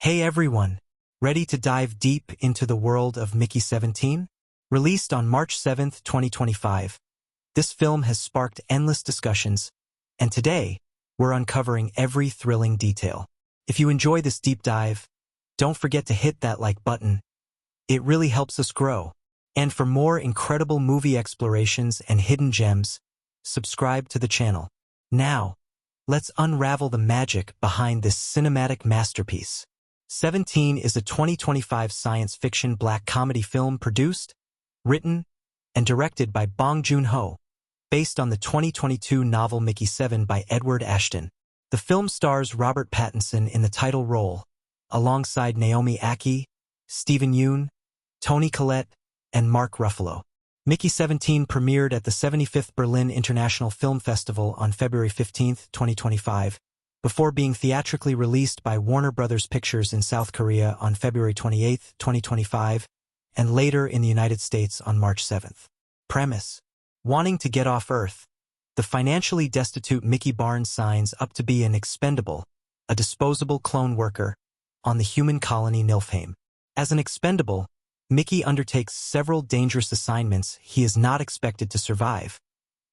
Hey everyone, ready to dive deep into the world of Mickey 17? Released on March 7, 2025, this film has sparked endless discussions, and today, we're uncovering every thrilling detail. If you enjoy this deep dive, don't forget to hit that like button. It really helps us grow. And for more incredible movie explorations and hidden gems, subscribe to the channel. Now, let's unravel the magic behind this cinematic masterpiece. 17 is a 2025 science fiction black comedy film produced, written, and directed by Bong Joon-ho, based on the 2022 novel Mickey 7 by HoEdward Ashton. The film stars Robert Pattinson in the title role, alongside Naomi Ackie, Steven Yeun, Toni Collette, and Mark Ruffalo. Mickey 17 premiered at the 75th Berlin International Film Festival on February 15, 2025, before being theatrically released by Warner Bros. Pictures in South Korea on February 28, 2025, and later in the United States on March 7. Premise: wanting to get off Earth, the financially destitute Mickey Barnes signs up to be an expendable, a disposable clone worker, on the human colony Niflheim. As an expendable, Mickey undertakes several dangerous assignments he is not expected to survive,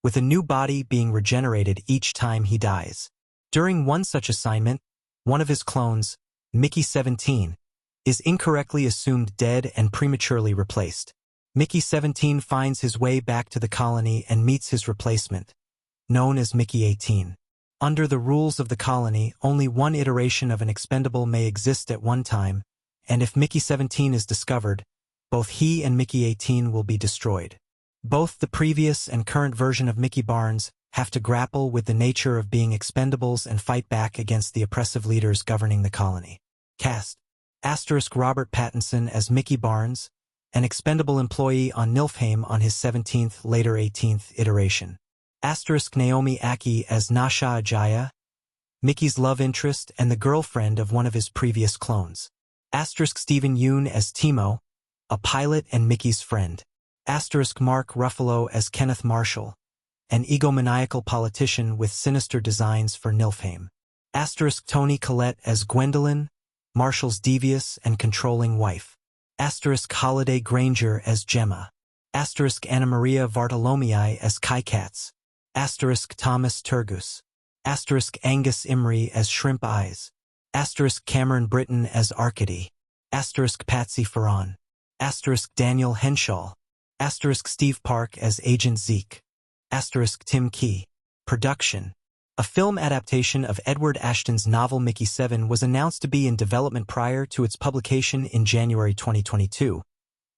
with a new body being regenerated each time he dies. During one such assignment, one of his clones, Mickey 17, is incorrectly assumed dead and prematurely replaced. Mickey 17 finds his way back to the colony and meets his replacement, known as Mickey 18. Under the rules of the colony, only one iteration of an expendable may exist at one time, and if Mickey 17 is discovered, both he and Mickey 18 will be destroyed. Both the previous and current version of Mickey Barnes have to grapple with the nature of being expendables and fight back against the oppressive leaders governing the colony. Cast: Robert Pattinson as Mickey Barnes, an expendable employee on Niflheim on his 17th, later 18th iteration. Naomi Ackie as Nasha Ajaya, Mickey's love interest and the girlfriend of one of his previous clones. Steven Yeun as Timo, a pilot and Mickey's friend. Mark Ruffalo as Kenneth Marshall, an egomaniacal politician with sinister designs for Niflheim. Toni Collette as Gwendolyn, Marshall's devious and controlling wife. Holiday Granger as Gemma. Anna Maria Vartolomei as Kai Katz. Thomas Turgus. Angus Imrie as Shrimp Eyes. Cameron Britton as Arcady. Patsy Ferran. Daniel Henshaw. Steve Park as Agent Zeke. Tim Key. Production: a film adaptation of Edward Ashton's novel Mickey 7 was announced to be in development prior to its publication in January 2022,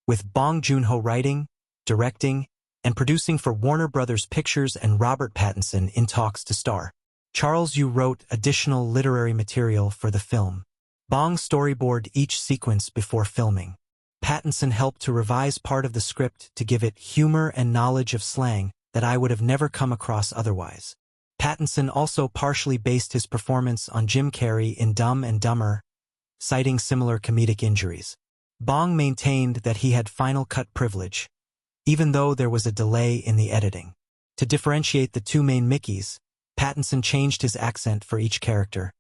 with Bong Joon-ho writing, directing, and producing for Warner Bros. Pictures and Robert Pattinson in talks to star. Charles Yu wrote additional literary material for the film. Bong storyboarded each sequence before filming. Pattinson helped to revise part of the script to give it humor and knowledge of slang that I would have never come across otherwise. Pattinson also partially based his performance on Jim Carrey in Dumb and Dumber, citing similar comedic injuries. Bong maintained that he had final cut privilege, even though there was a delay in the editing. To differentiate the two main Mickeys, Pattinson changed his accent for each character,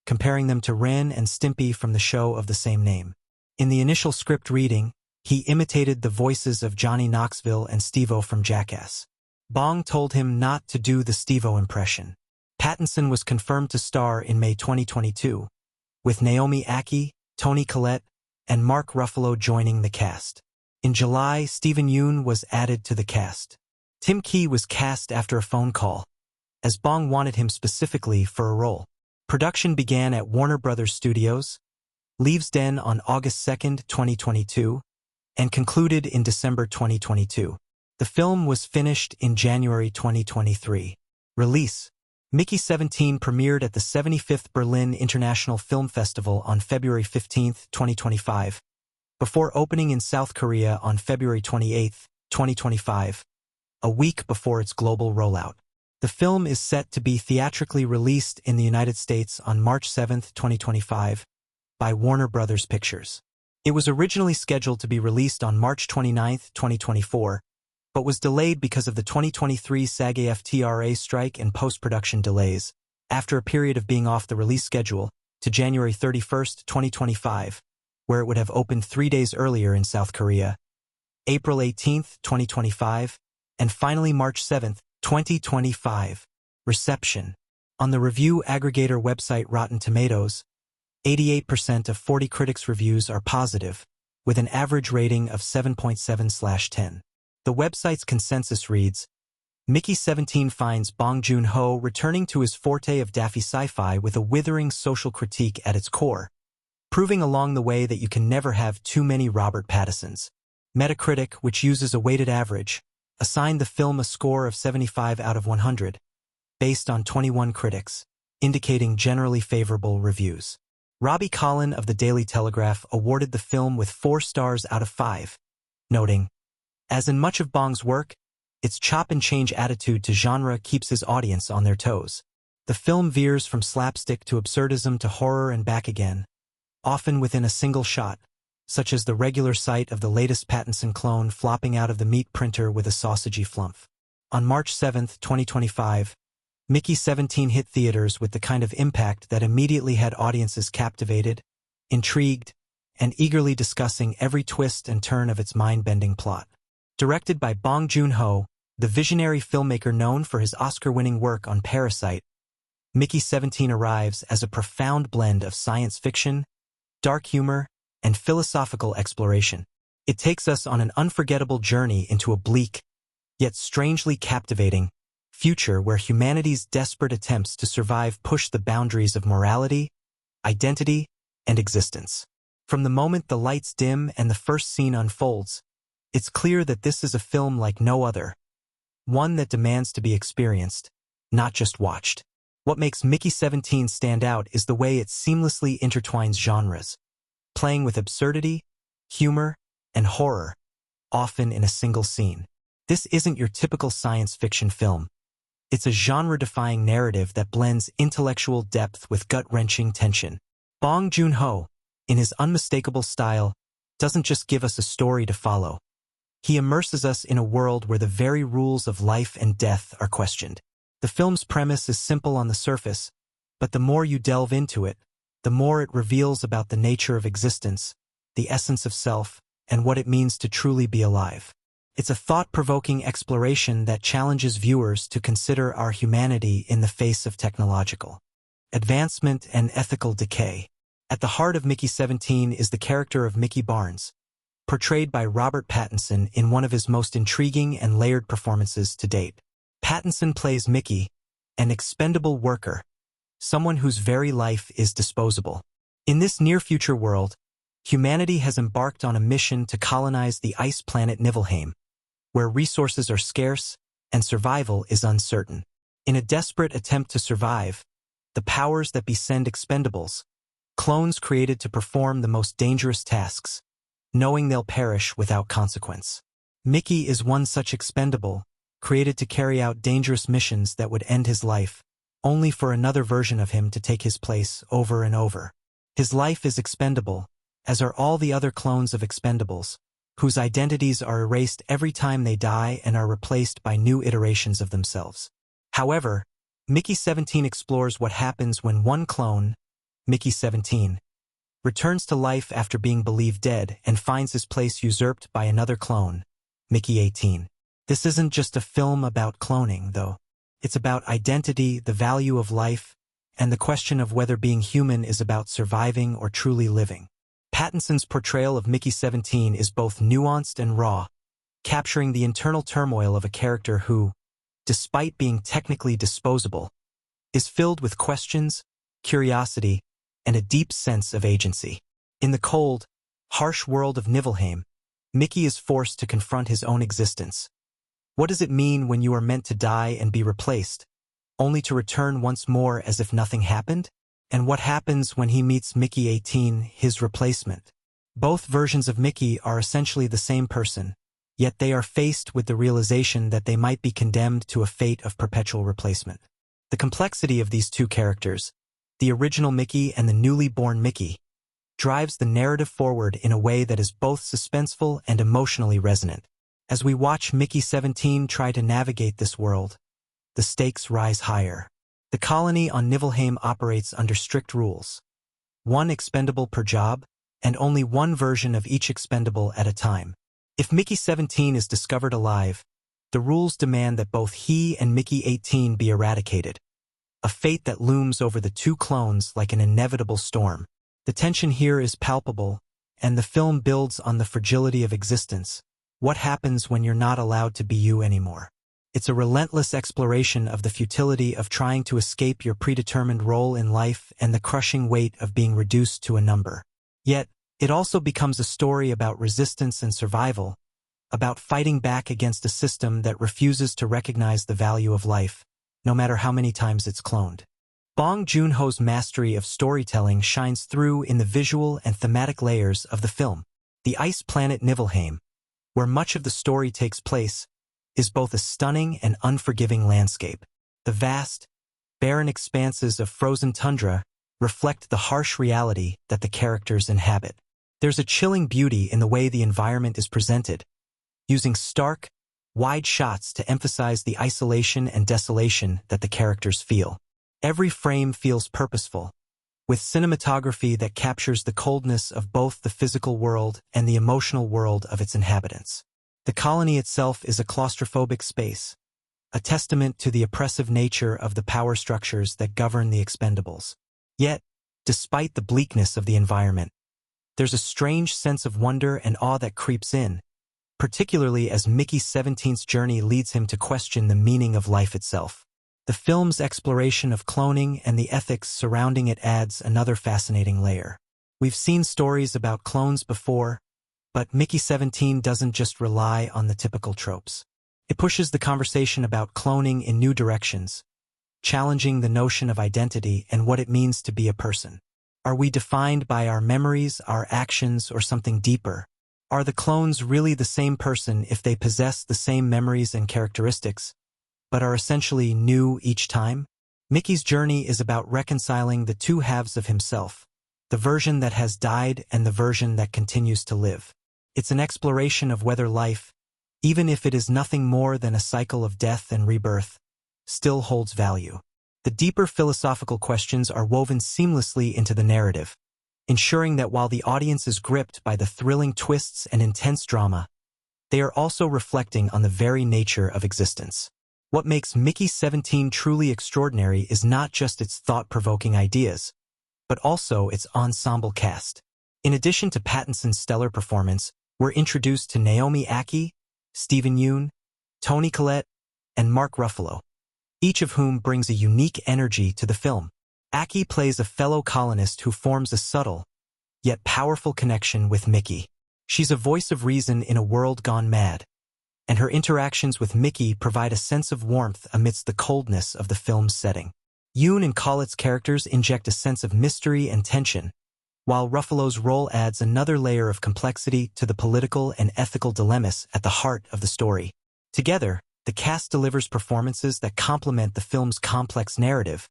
comparing them to Ren and Stimpy from the show of the same name. In the initial script reading, he imitated the voices of Johnny Knoxville and Steve-O from Jackass. Bong told him not to do the Steve-O impression. Pattinson was confirmed to star in May 2022, with Naomi Ackie, Toni Collette, and Mark Ruffalo joining the cast. In July, Steven Yeun was added to the cast. Tim Key was cast after a phone call, as Bong wanted him specifically for a role. Production began at Warner Bros. Studios, Leavesden on August 2, 2022, and concluded in December 2022. The film was finished in January 2023. Release: Mickey 17 premiered at the 75th Berlin International Film Festival on February 15, 2025, before opening in South Korea on February 28, 2025, a week before its global rollout. The film is set to be theatrically released in the United States on March 7, 2025, by Warner Bros. Pictures. It was originally scheduled to be released on March 29, 2024, but was delayed because of the 2023 SAG-AFTRA strike and post-production delays. After a period of being off the release schedule, to January 31st, 2025, where it would have opened 3 days earlier in South Korea, April 18th, 2025, and finally March 7th, 2025. Reception. On the review aggregator website Rotten Tomatoes, 88% of 40 critics' reviews are positive, with an average rating of 7.7/10. The website's consensus reads, Mickey 17 finds Bong Joon-ho returning to his forte of daffy sci-fi with a withering social critique at its core, proving along the way that you can never have too many Robert Pattinsons. Metacritic, which uses a weighted average, assigned the film a score of 75 out of 100, based on 21 critics, indicating generally favorable reviews. Robbie Collin of the Daily Telegraph awarded the film with 4 stars out of 5, noting, as in much of Bong's work, its chop-and-change attitude to genre keeps his audience on their toes. The film veers from slapstick to absurdism to horror and back again, often within a single shot, such as the regular sight of the latest Pattinson clone flopping out of the meat printer with a sausagey flump. On March 7, 2025, Mickey 17 hit theaters with the kind of impact that immediately had audiences captivated, intrigued, and eagerly discussing every twist and turn of its mind-bending plot. Directed by Bong Joon-ho, the visionary filmmaker known for his Oscar-winning work on Parasite, Mickey 17 arrives as a profound blend of science fiction, dark humor, and philosophical exploration. It takes us on an unforgettable journey into a bleak, yet strangely captivating, future where humanity's desperate attempts to survive push the boundaries of morality, identity, and existence. From the moment the lights dim and the first scene unfolds, it's clear that this is a film like no other, one that demands to be experienced, not just watched. What makes Mickey 17 stand out is the way it seamlessly intertwines genres, playing with absurdity, humor, and horror, often in a single scene. This isn't your typical science fiction film. It's a genre-defying narrative that blends intellectual depth with gut-wrenching tension. Bong Joon-ho, in his unmistakable style, doesn't just give us a story to follow. He immerses us in a world where the very rules of life and death are questioned. The film's premise is simple on the surface, but the more you delve into it, the more it reveals about the nature of existence, the essence of self, and what it means to truly be alive. It's a thought-provoking exploration that challenges viewers to consider our humanity in the face of technological advancement and ethical decay. At the heart of Mickey 17 is the character of Mickey Barnes, portrayed by Robert Pattinson in one of his most intriguing and layered performances to date. Pattinson plays Mickey, an expendable worker, someone whose very life is disposable. In this near-future world, humanity has embarked on a mission to colonize the ice planet Niflheim, where resources are scarce and survival is uncertain. In a desperate attempt to survive, the powers that be send expendables, clones created to perform the most dangerous tasks, knowing they'll perish without consequence. Mickey is one such expendable, created to carry out dangerous missions that would end his life, only for another version of him to take his place over and over. His life is expendable, as are all the other clones of expendables, whose identities are erased every time they die and are replaced by new iterations of themselves. However, Mickey 17 explores what happens when one clone, Mickey 17, returns to life after being believed dead and finds his place usurped by another clone, Mickey 18. This isn't just a film about cloning, though. It's about identity, the value of life, and the question of whether being human is about surviving or truly living. Pattinson's portrayal of Mickey 17 is both nuanced and raw, capturing the internal turmoil of a character who, despite being technically disposable, is filled with questions, curiosity, and a deep sense of agency. In the cold, harsh world of Niflheim, Mickey is forced to confront his own existence. What does it mean when you are meant to die and be replaced, only to return once more as if nothing happened? And what happens when he meets Mickey 18, his replacement? Both versions of Mickey are essentially the same person, yet they are faced with the realization that they might be condemned to a fate of perpetual replacement. The complexity of these two characters, the original Mickey and the newly born Mickey, drives the narrative forward in a way that is both suspenseful and emotionally resonant. As we watch Mickey 17 try to navigate this world, the stakes rise higher. The colony on Niflheim operates under strict rules, one expendable per job, and only one version of each expendable at a time. If Mickey 17 is discovered alive, the rules demand that both he and Mickey 18 be eradicated, a fate that looms over the two clones like an inevitable storm. The tension here is palpable, and the film builds on the fragility of existence. What happens when you're not allowed to be you anymore? It's a relentless exploration of the futility of trying to escape your predetermined role in life and the crushing weight of being reduced to a number. Yet, it also becomes a story about resistance and survival, about fighting back against a system that refuses to recognize the value of life, no matter how many times it's cloned. Bong Joon-ho's mastery of storytelling shines through in the visual and thematic layers of the film. The ice planet Niflheim, where much of the story takes place, is both a stunning and unforgiving landscape. The vast, barren expanses of frozen tundra reflect the harsh reality that the characters inhabit. There's a chilling beauty in the way the environment is presented, using stark, wide shots to emphasize the isolation and desolation that the characters feel. Every frame feels purposeful, with cinematography that captures the coldness of both the physical world and the emotional world of its inhabitants. The colony itself is a claustrophobic space, a testament to the oppressive nature of the power structures that govern the expendables. Yet, despite the bleakness of the environment, there's a strange sense of wonder and awe that creeps in, particularly as Mickey 17's journey leads him to question the meaning of life itself. The film's exploration of cloning and the ethics surrounding it adds another fascinating layer. We've seen stories about clones before, but Mickey 17 doesn't just rely on the typical tropes. It pushes the conversation about cloning in new directions, challenging the notion of identity and what it means to be a person. Are we defined by our memories, our actions, or something deeper? Are the clones really the same person if they possess the same memories and characteristics, but are essentially new each time? Mickey's journey is about reconciling the two halves of himself, the version that has died and the version that continues to live. It's an exploration of whether life, even if it is nothing more than a cycle of death and rebirth, still holds value. The deeper philosophical questions are woven seamlessly into the narrative, ensuring that while the audience is gripped by the thrilling twists and intense drama, they are also reflecting on the very nature of existence. What makes Mickey 17 truly extraordinary is not just its thought-provoking ideas, but also its ensemble cast. In addition to Pattinson's stellar performance, we're introduced to Naomi Ackie, Steven Yeun, Toni Collette, and Mark Ruffalo, each of whom brings a unique energy to the film. Ackie plays a fellow colonist who forms a subtle, yet powerful connection with Mickey. She's a voice of reason in a world gone mad, and her interactions with Mickey provide a sense of warmth amidst the coldness of the film's setting. Yeun and Collette's characters inject a sense of mystery and tension, while Ruffalo's role adds another layer of complexity to the political and ethical dilemmas at the heart of the story. Together, the cast delivers performances that complement the film's complex narrative,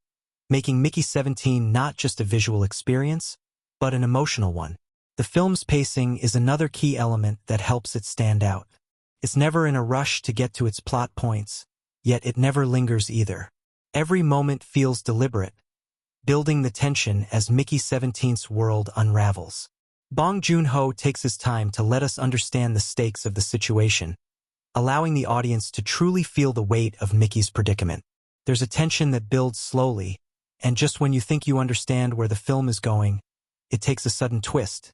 making Mickey 17 not just a visual experience, but an emotional one. The film's pacing is another key element that helps it stand out. It's never in a rush to get to its plot points, yet it never lingers either. Every moment feels deliberate, building the tension as Mickey 17's world unravels. Bong Joon-ho takes his time to let us understand the stakes of the situation, allowing the audience to truly feel the weight of Mickey's predicament. There's a tension that builds slowly, and just when you think you understand where the film is going, it takes a sudden twist,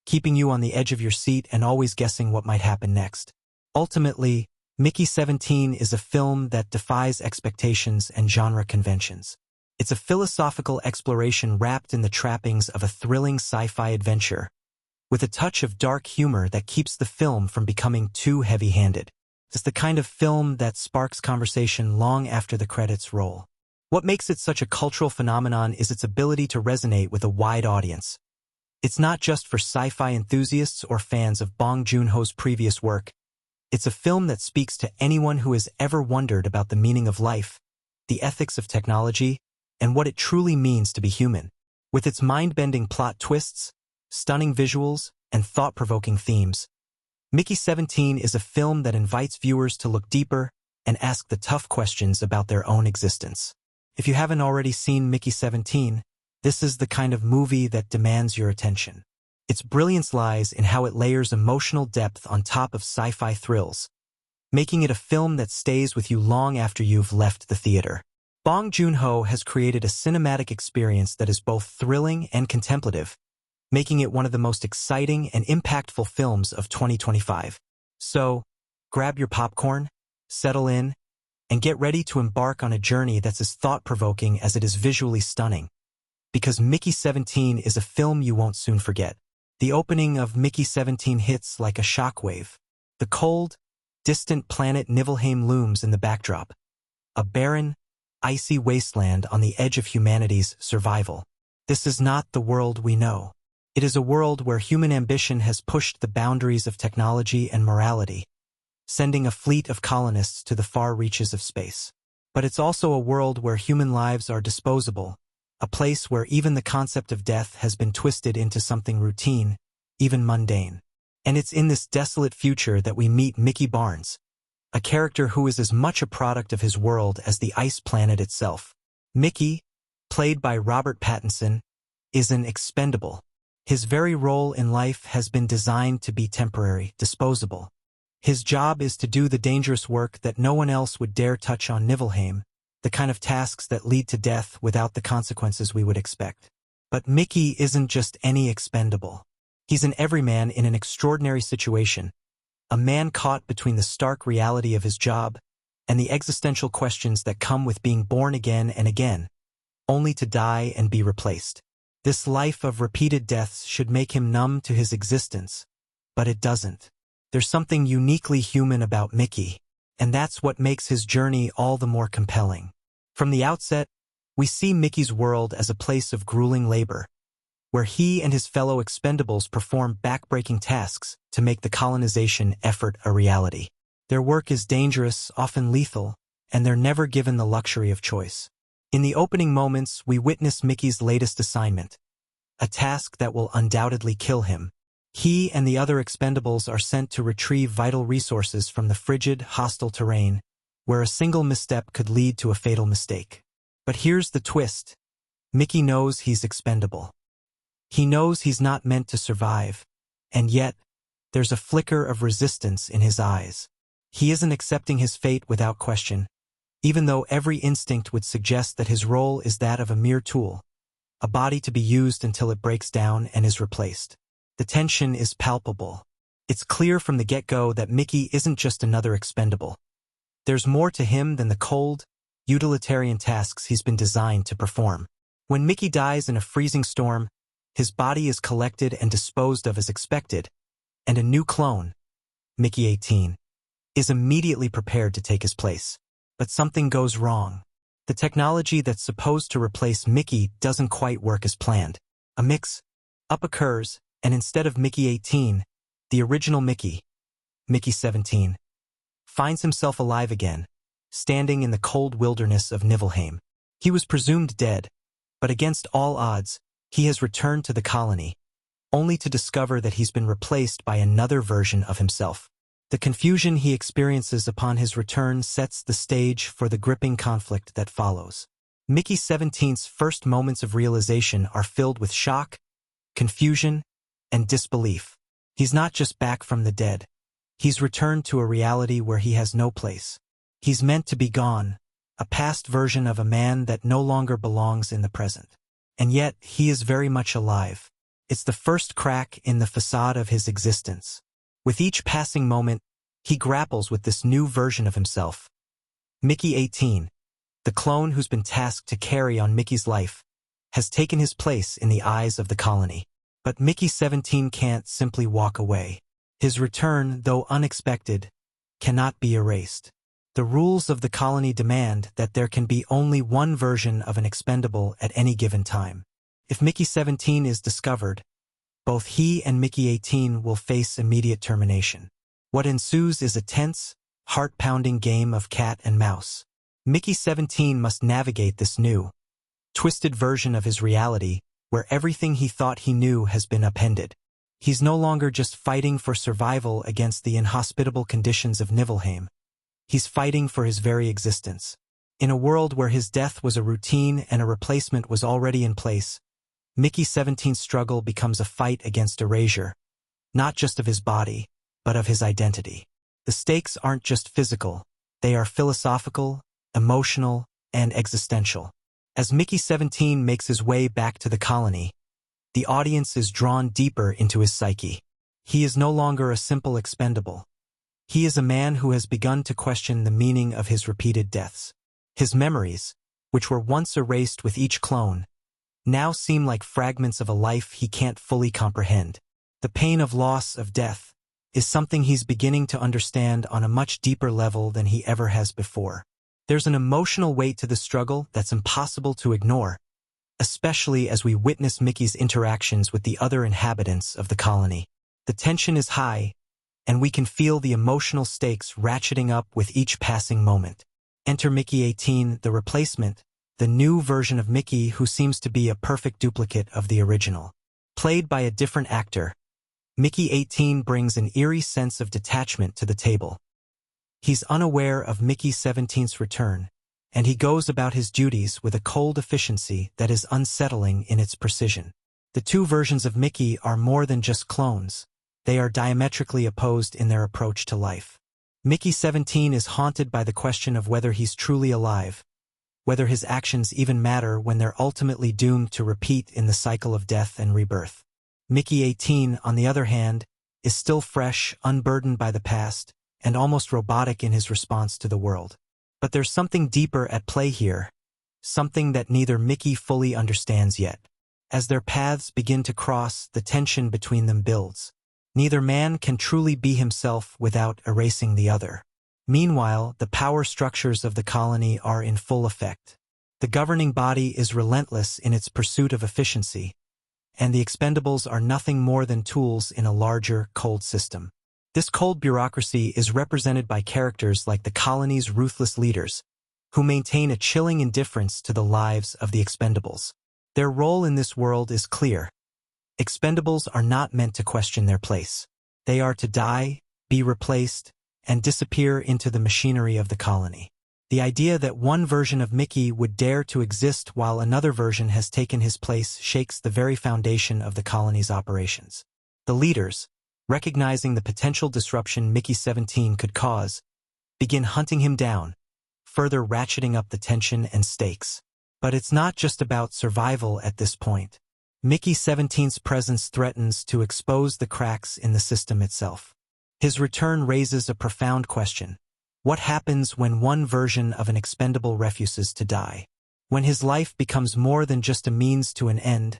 keeping you on the edge of your seat and always guessing what might happen next. Ultimately, Mickey 17 is a film that defies expectations and genre conventions. It's a philosophical exploration wrapped in the trappings of a thrilling sci-fi adventure, with a touch of dark humor that keeps the film from becoming too heavy-handed. It's the kind of film that sparks conversation long after the credits roll. What makes it such a cultural phenomenon is its ability to resonate with a wide audience. It's not just for sci-fi enthusiasts or fans of Bong Joon-ho's previous work. It's a film that speaks to anyone who has ever wondered about the meaning of life, the ethics of technology, and what it truly means to be human. With its mind-bending plot twists, stunning visuals, and thought-provoking themes, Mickey 17 is a film that invites viewers to look deeper and ask the tough questions about their own existence. If you haven't already seen Mickey 17, This is the kind of movie that demands your attention. Its brilliance lies in how it layers emotional depth on top of sci-fi thrills, making it a film that stays with you long after you've left the theater. Bong Joon-ho has created a cinematic experience that is both thrilling and contemplative, making it one of the most exciting and impactful films of 2025. So, grab your popcorn, settle in, and get ready to embark on a journey that's as thought-provoking as it is visually stunning. Because Mickey 17 is a film you won't soon forget. The opening of Mickey 17 hits like a shockwave. The cold, distant planet Niflheim looms in the backdrop, a barren, icy wasteland on the edge of humanity's survival. This is not the world we know. It is a world where human ambition has pushed the boundaries of technology and morality, sending a fleet of colonists to the far reaches of space. But it's also a world where human lives are disposable, a place where even the concept of death has been twisted into something routine, even mundane. And it's in this desolate future that we meet Mickey Barnes, a character who is as much a product of his world as the ice planet itself. Mickey, played by Robert Pattinson, is an expendable. His very role in life has been designed to be temporary, disposable. His job is to do the dangerous work that no one else would dare touch on Niflheim, the kind of tasks that lead to death without the consequences we would expect. But Mickey isn't just any expendable. He's an everyman in an extraordinary situation, a man caught between the stark reality of his job and the existential questions that come with being born again and again, only to die and be replaced. This life of repeated deaths should make him numb to his existence, but it doesn't. There's something uniquely human about Mickey, and that's what makes his journey all the more compelling. From the outset, we see Mickey's world as a place of grueling labor, where he and his fellow expendables perform backbreaking tasks to make the colonization effort a reality. Their work is dangerous, often lethal, and they're never given the luxury of choice. In the opening moments, we witness Mickey's latest assignment, a task that will undoubtedly kill him. He and the other expendables are sent to retrieve vital resources from the frigid, hostile terrain, where a single misstep could lead to a fatal mistake. But here's the twist. Mickey knows he's expendable. He knows he's not meant to survive, and yet, there's a flicker of resistance in his eyes. He isn't accepting his fate without question, even though every instinct would suggest that his role is that of a mere tool, a body to be used until it breaks down and is replaced. The tension is palpable. It's clear from the get-go that Mickey isn't just another expendable. There's more to him than the cold, utilitarian tasks he's been designed to perform. When Mickey dies in a freezing storm, his body is collected and disposed of as expected, and a new clone, Mickey 18, is immediately prepared to take his place. But something goes wrong. The technology that's supposed to replace Mickey doesn't quite work as planned. A mix-up occurs, and instead of Mickey 18, the original Mickey, Mickey 17, finds himself alive again, standing in the cold wilderness of Niflheim. He was presumed dead, but against all odds, he has returned to the colony, only to discover that he's been replaced by another version of himself. The confusion he experiences upon his return sets the stage for the gripping conflict that follows. Mickey 17's first moments of realization are filled with shock, confusion, and disbelief. He's not just back from the dead. He's returned to a reality where he has no place. He's meant to be gone, a past version of a man that no longer belongs in the present. And yet, he is very much alive. It's the first crack in the facade of his existence. With each passing moment, he grapples with this new version of himself. Mickey 18, the clone who's been tasked to carry on Mickey's life, has taken his place in the eyes of the colony. But Mickey 17 can't simply walk away. His return, though unexpected, cannot be erased. The rules of the colony demand that there can be only one version of an expendable at any given time. If Mickey 17 is discovered, both he and Mickey 18 will face immediate termination. What ensues is a tense, heart-pounding game of cat and mouse. Mickey 17 must navigate this new, twisted version of his reality where everything he thought he knew has been upended. He's no longer just fighting for survival against the inhospitable conditions of Niflheim. He's fighting for his very existence. In a world where his death was a routine and a replacement was already in place, Mickey 17's struggle becomes a fight against erasure, not just of his body, but of his identity. The stakes aren't just physical, they are philosophical, emotional, and existential. As Mickey 17 makes his way back to the colony, the audience is drawn deeper into his psyche. He is no longer a simple expendable. He is a man who has begun to question the meaning of his repeated deaths. His memories, which were once erased with each clone, now seem like fragments of a life he can't fully comprehend. The pain of loss, of death, is something he's beginning to understand on a much deeper level than he ever has before. There's an emotional weight to the struggle that's impossible to ignore, especially as we witness Mickey's interactions with the other inhabitants of the colony. The tension is high, and we can feel the emotional stakes ratcheting up with each passing moment. Enter Mickey 18, the replacement, the new version of Mickey who seems to be a perfect duplicate of the original. Played by a different actor, Mickey 18 brings an eerie sense of detachment to the table. He's unaware of Mickey 17's return, and he goes about his duties with a cold efficiency that is unsettling in its precision. The two versions of Mickey are more than just clones. They are diametrically opposed in their approach to life. Mickey 17 is haunted by the question of whether he's truly alive, whether his actions even matter when they're ultimately doomed to repeat in the cycle of death and rebirth. Mickey 18, on the other hand, is still fresh, unburdened by the past, and almost robotic in his response to the world. But there's something deeper at play here, something that neither Mickey fully understands yet. As their paths begin to cross, the tension between them builds. Neither man can truly be himself without erasing the other. Meanwhile, the power structures of the colony are in full effect. The governing body is relentless in its pursuit of efficiency, and the expendables are nothing more than tools in a larger, cold system. This cold bureaucracy is represented by characters like the colony's ruthless leaders, who maintain a chilling indifference to the lives of the expendables. Their role in this world is clear. Expendables are not meant to question their place. They are to die, be replaced, and disappear into the machinery of the colony. The idea that one version of Mickey would dare to exist while another version has taken his place shakes the very foundation of the colony's operations. The leaders, recognizing the potential disruption Mickey 17 could cause, begin hunting him down, further ratcheting up the tension and stakes. But it's not just about survival at this point. Mickey 17's presence threatens to expose the cracks in the system itself. His return raises a profound question. What happens when one version of an expendable refuses to die? When his life becomes more than just a means to an end,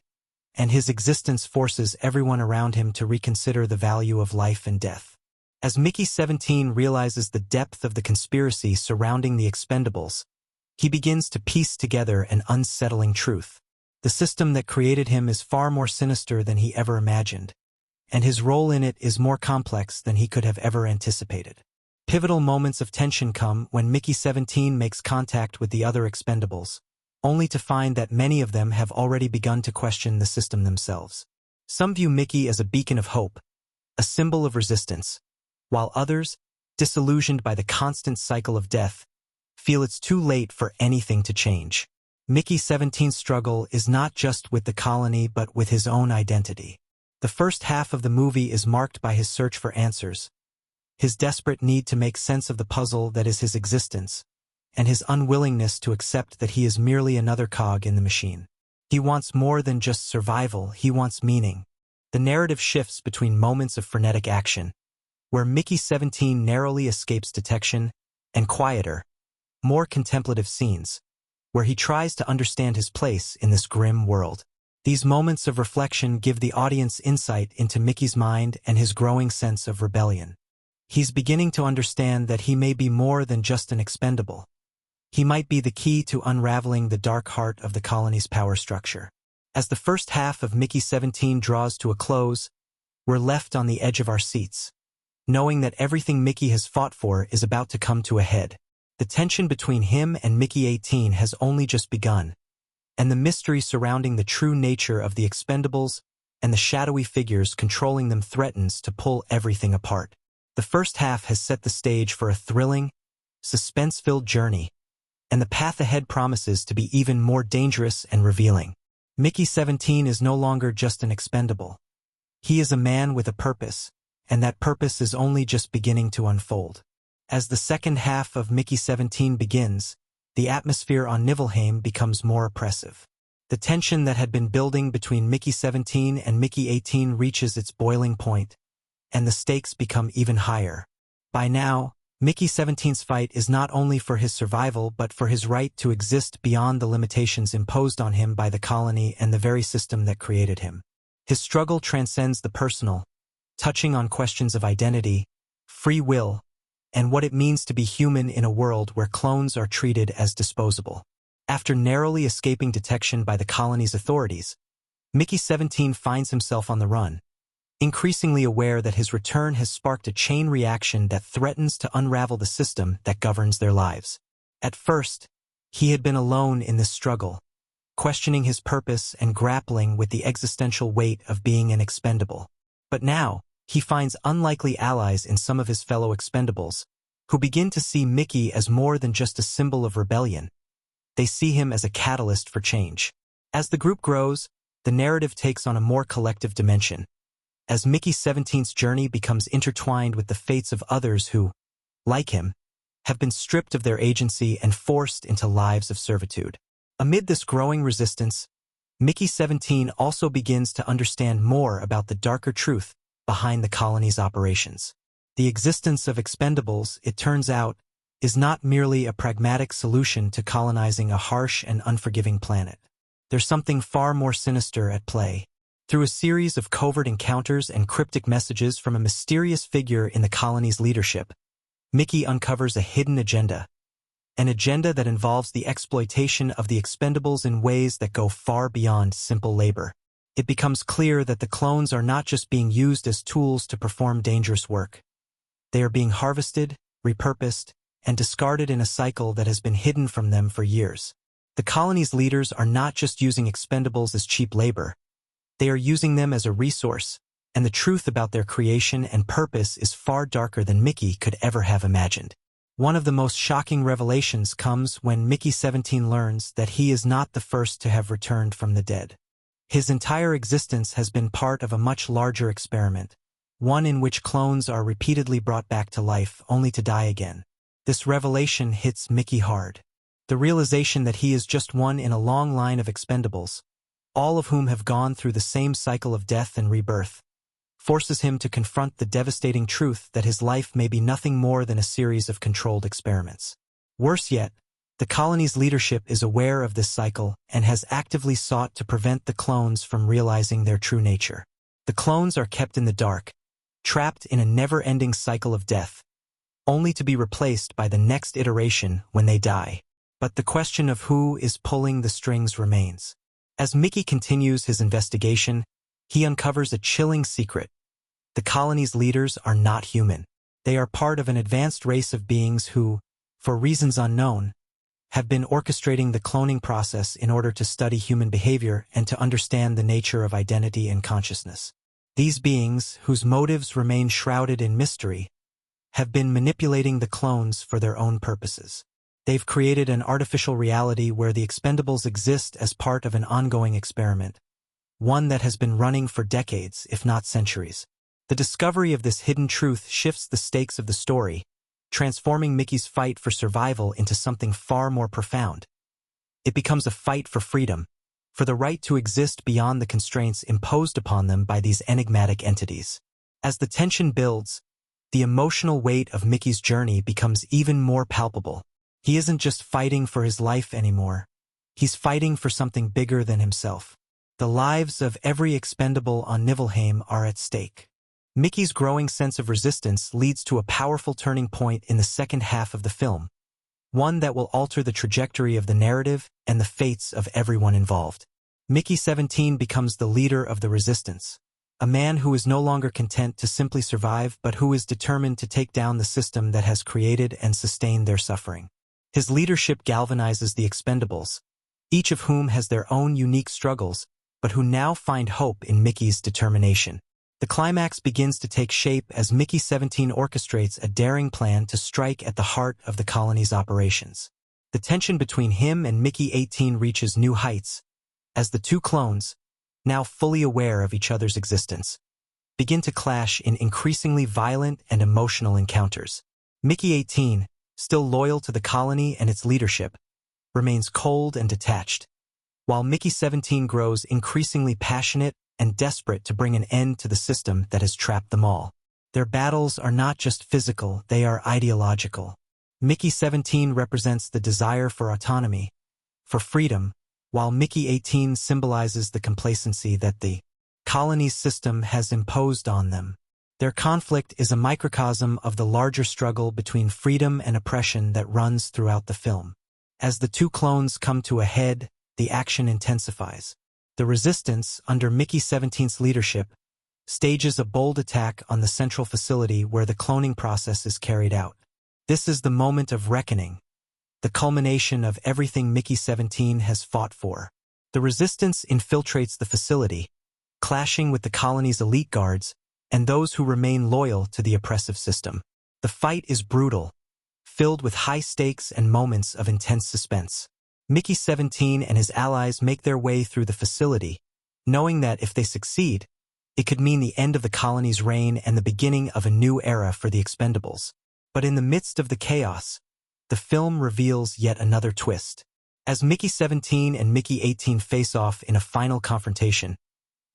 and his existence forces everyone around him to reconsider the value of life and death. As Mickey 17 realizes the depth of the conspiracy surrounding the expendables, he begins to piece together an unsettling truth. The system that created him is far more sinister than he ever imagined, and his role in it is more complex than he could have ever anticipated. Pivotal moments of tension come when Mickey 17 makes contact with the other expendables, only to find that many of them have already begun to question the system themselves. Some view Mickey as a beacon of hope, a symbol of resistance, while others, disillusioned by the constant cycle of death, feel it's too late for anything to change. Mickey 17's struggle is not just with the colony but with his own identity. The first half of the movie is marked by his search for answers, his desperate need to make sense of the puzzle that is his existence, and his unwillingness to accept that he is merely another cog in the machine. He wants more than just survival, he wants meaning. The narrative shifts between moments of frenetic action, where Mickey 17 narrowly escapes detection, and quieter, more contemplative scenes, where he tries to understand his place in this grim world. These moments of reflection give the audience insight into Mickey's mind and his growing sense of rebellion. He's beginning to understand that he may be more than just an expendable. He might be the key to unraveling the dark heart of the colony's power structure. As the first half of Mickey 17 draws to a close, we're left on the edge of our seats, knowing that everything Mickey has fought for is about to come to a head. The tension between him and Mickey 18 has only just begun, and the mystery surrounding the true nature of the expendables and the shadowy figures controlling them threatens to pull everything apart. The first half has set the stage for a thrilling, suspense-filled journey, and the path ahead promises to be even more dangerous and revealing. Mickey 17 is no longer just an expendable. He is a man with a purpose, and that purpose is only just beginning to unfold. As the second half of Mickey 17 begins, the atmosphere on Niflheim becomes more oppressive. The tension that had been building between Mickey 17 and Mickey 18 reaches its boiling point, and the stakes become even higher. By now, Mickey 17's fight is not only for his survival but for his right to exist beyond the limitations imposed on him by the colony and the very system that created him. His struggle transcends the personal, touching on questions of identity, free will, and what it means to be human in a world where clones are treated as disposable. After narrowly escaping detection by the colony's authorities, Mickey 17 finds himself on the run, increasingly aware that his return has sparked a chain reaction that threatens to unravel the system that governs their lives. At first, he had been alone in this struggle, questioning his purpose and grappling with the existential weight of being an expendable. But now, he finds unlikely allies in some of his fellow expendables, who begin to see Mickey as more than just a symbol of rebellion. They see him as a catalyst for change. As the group grows, the narrative takes on a more collective dimension, as Mickey 17's journey becomes intertwined with the fates of others who, like him, have been stripped of their agency and forced into lives of servitude. Amid this growing resistance, Mickey 17 also begins to understand more about the darker truth behind the colony's operations. The existence of expendables, it turns out, is not merely a pragmatic solution to colonizing a harsh and unforgiving planet. There's something far more sinister at play. Through a series of covert encounters and cryptic messages from a mysterious figure in the colony's leadership, Mickey uncovers a hidden agenda, an agenda that involves the exploitation of the expendables in ways that go far beyond simple labor. It becomes clear that the clones are not just being used as tools to perform dangerous work. They are being harvested, repurposed, and discarded in a cycle that has been hidden from them for years. The colony's leaders are not just using expendables as cheap labor. They are using them as a resource, and the truth about their creation and purpose is far darker than Mickey could ever have imagined. One of the most shocking revelations comes when Mickey 17 learns that he is not the first to have returned from the dead. His entire existence has been part of a much larger experiment, one in which clones are repeatedly brought back to life only to die again. This revelation hits Mickey hard. The realization that he is just one in a long line of expendables, all of whom have gone through the same cycle of death and rebirth, forces him to confront the devastating truth that his life may be nothing more than a series of controlled experiments. Worse yet, the colony's leadership is aware of this cycle and has actively sought to prevent the clones from realizing their true nature. The clones are kept in the dark, trapped in a never-ending cycle of death, only to be replaced by the next iteration when they die. But the question of who is pulling the strings remains. As Mickey continues his investigation, he uncovers a chilling secret. The colony's leaders are not human. They are part of an advanced race of beings who, for reasons unknown, have been orchestrating the cloning process in order to study human behavior and to understand the nature of identity and consciousness. These beings, whose motives remain shrouded in mystery, have been manipulating the clones for their own purposes. They've created an artificial reality where the expendables exist as part of an ongoing experiment, one that has been running for decades, if not centuries. The discovery of this hidden truth shifts the stakes of the story, transforming Mickey's fight for survival into something far more profound. It becomes a fight for freedom, for the right to exist beyond the constraints imposed upon them by these enigmatic entities. As the tension builds, the emotional weight of Mickey's journey becomes even more palpable. He isn't just fighting for his life anymore. He's fighting for something bigger than himself. The lives of every expendable on Niflheim are at stake. Mickey's growing sense of resistance leads to a powerful turning point in the second half of the film, one that will alter the trajectory of the narrative and the fates of everyone involved. Mickey 17 becomes the leader of the resistance, a man who is no longer content to simply survive but who is determined to take down the system that has created and sustained their suffering. His leadership galvanizes the expendables, each of whom has their own unique struggles, but who now find hope in Mickey's determination. The climax begins to take shape as Mickey 17 orchestrates a daring plan to strike at the heart of the colony's operations. The tension between him and Mickey 18 reaches new heights, as the two clones, now fully aware of each other's existence, begin to clash in increasingly violent and emotional encounters. Mickey 18, still loyal to the colony and its leadership, remains cold and detached, while Mickey 17 grows increasingly passionate and desperate to bring an end to the system that has trapped them all. Their battles are not just physical, they are ideological. Mickey 17 represents the desire for autonomy, for freedom, while Mickey 18 symbolizes the complacency that the colony's system has imposed on them. Their conflict is a microcosm of the larger struggle between freedom and oppression that runs throughout the film. As the two clones come to a head, the action intensifies. The Resistance, under Mickey 17's leadership, stages a bold attack on the central facility where the cloning process is carried out. This is the moment of reckoning, the culmination of everything Mickey 17 has fought for. The Resistance infiltrates the facility, clashing with the colony's elite guards and those who remain loyal to the oppressive system. The fight is brutal, filled with high stakes and moments of intense suspense. Mickey 17 and his allies make their way through the facility, knowing that if they succeed, it could mean the end of the colony's reign and the beginning of a new era for the Expendables. But in the midst of the chaos, the film reveals yet another twist. As Mickey 17 and Mickey 18 face off in a final confrontation,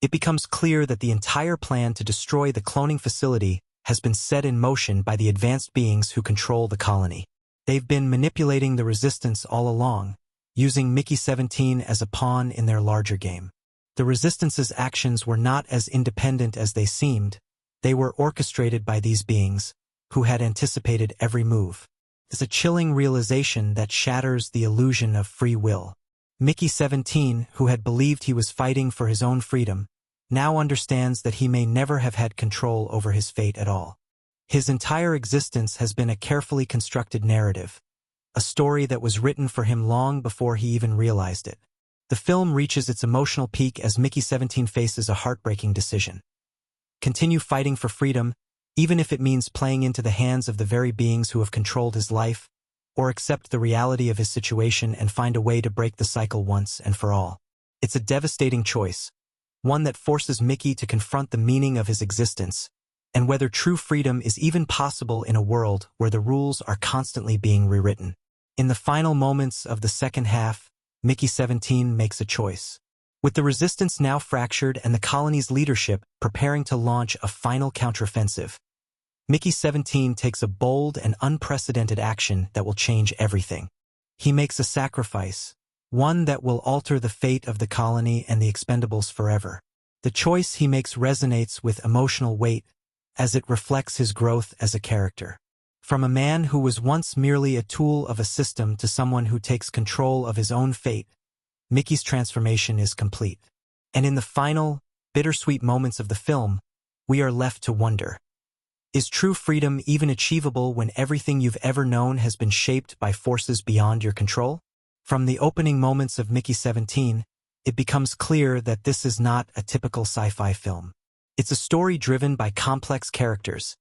it becomes clear that the entire plan to destroy the cloning facility has been set in motion by the advanced beings who control the colony. They've been manipulating the Resistance all along, using Mickey 17 as a pawn in their larger game. The Resistance's actions were not as independent as they seemed. They were orchestrated by these beings, who had anticipated every move. It's a chilling realization that shatters the illusion of free will. Mickey 17, who had believed he was fighting for his own freedom, now understands that he may never have had control over his fate at all. His entire existence has been a carefully constructed narrative, a story that was written for him long before he even realized it. The film reaches its emotional peak as Mickey 17 faces a heartbreaking decision. Continue fighting for freedom, even if it means playing into the hands of the very beings who have controlled his life, or accept the reality of his situation and find a way to break the cycle once and for all. It's a devastating choice, one that forces Mickey to confront the meaning of his existence, and whether true freedom is even possible in a world where the rules are constantly being rewritten. In the final moments of the second half, Mickey 17 makes a choice. With the Resistance now fractured and the colony's leadership preparing to launch a final counteroffensive, Mickey 17 takes a bold and unprecedented action that will change everything. He makes a sacrifice, one that will alter the fate of the colony and the Expendables forever. The choice he makes resonates with emotional weight as it reflects his growth as a character. From a man who was once merely a tool of a system to someone who takes control of his own fate, Mickey's transformation is complete. And in the final, bittersweet moments of the film, we are left to wonder, is true freedom even achievable when everything you've ever known has been shaped by forces beyond your control? From the opening moments of Mickey 17, it becomes clear that this is not a typical sci-fi film. It's a story driven by complex characters,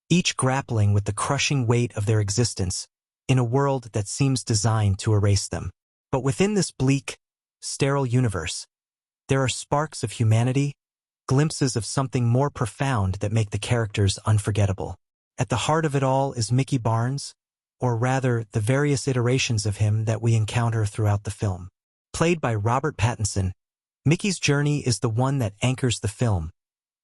each grappling with the crushing weight of their existence in a world that seems designed to erase them. But within this bleak, sterile universe, there are sparks of humanity, glimpses of something more profound that make the characters unforgettable. At the heart of it all is Mickey Barnes, or rather, the various iterations of him that we encounter throughout the film. Played by Robert Pattinson, Mickey's journey is the one that anchors the film,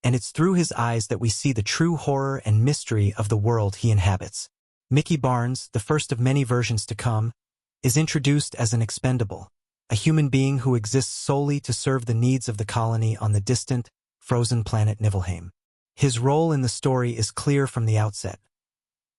and it's through his eyes that we see the true horror and mystery of the world he inhabits. Mickey Barnes, the first of many versions to come, is introduced as an expendable, a human being who exists solely to serve the needs of the colony on the distant, frozen planet Niflheim. His role in the story is clear from the outset.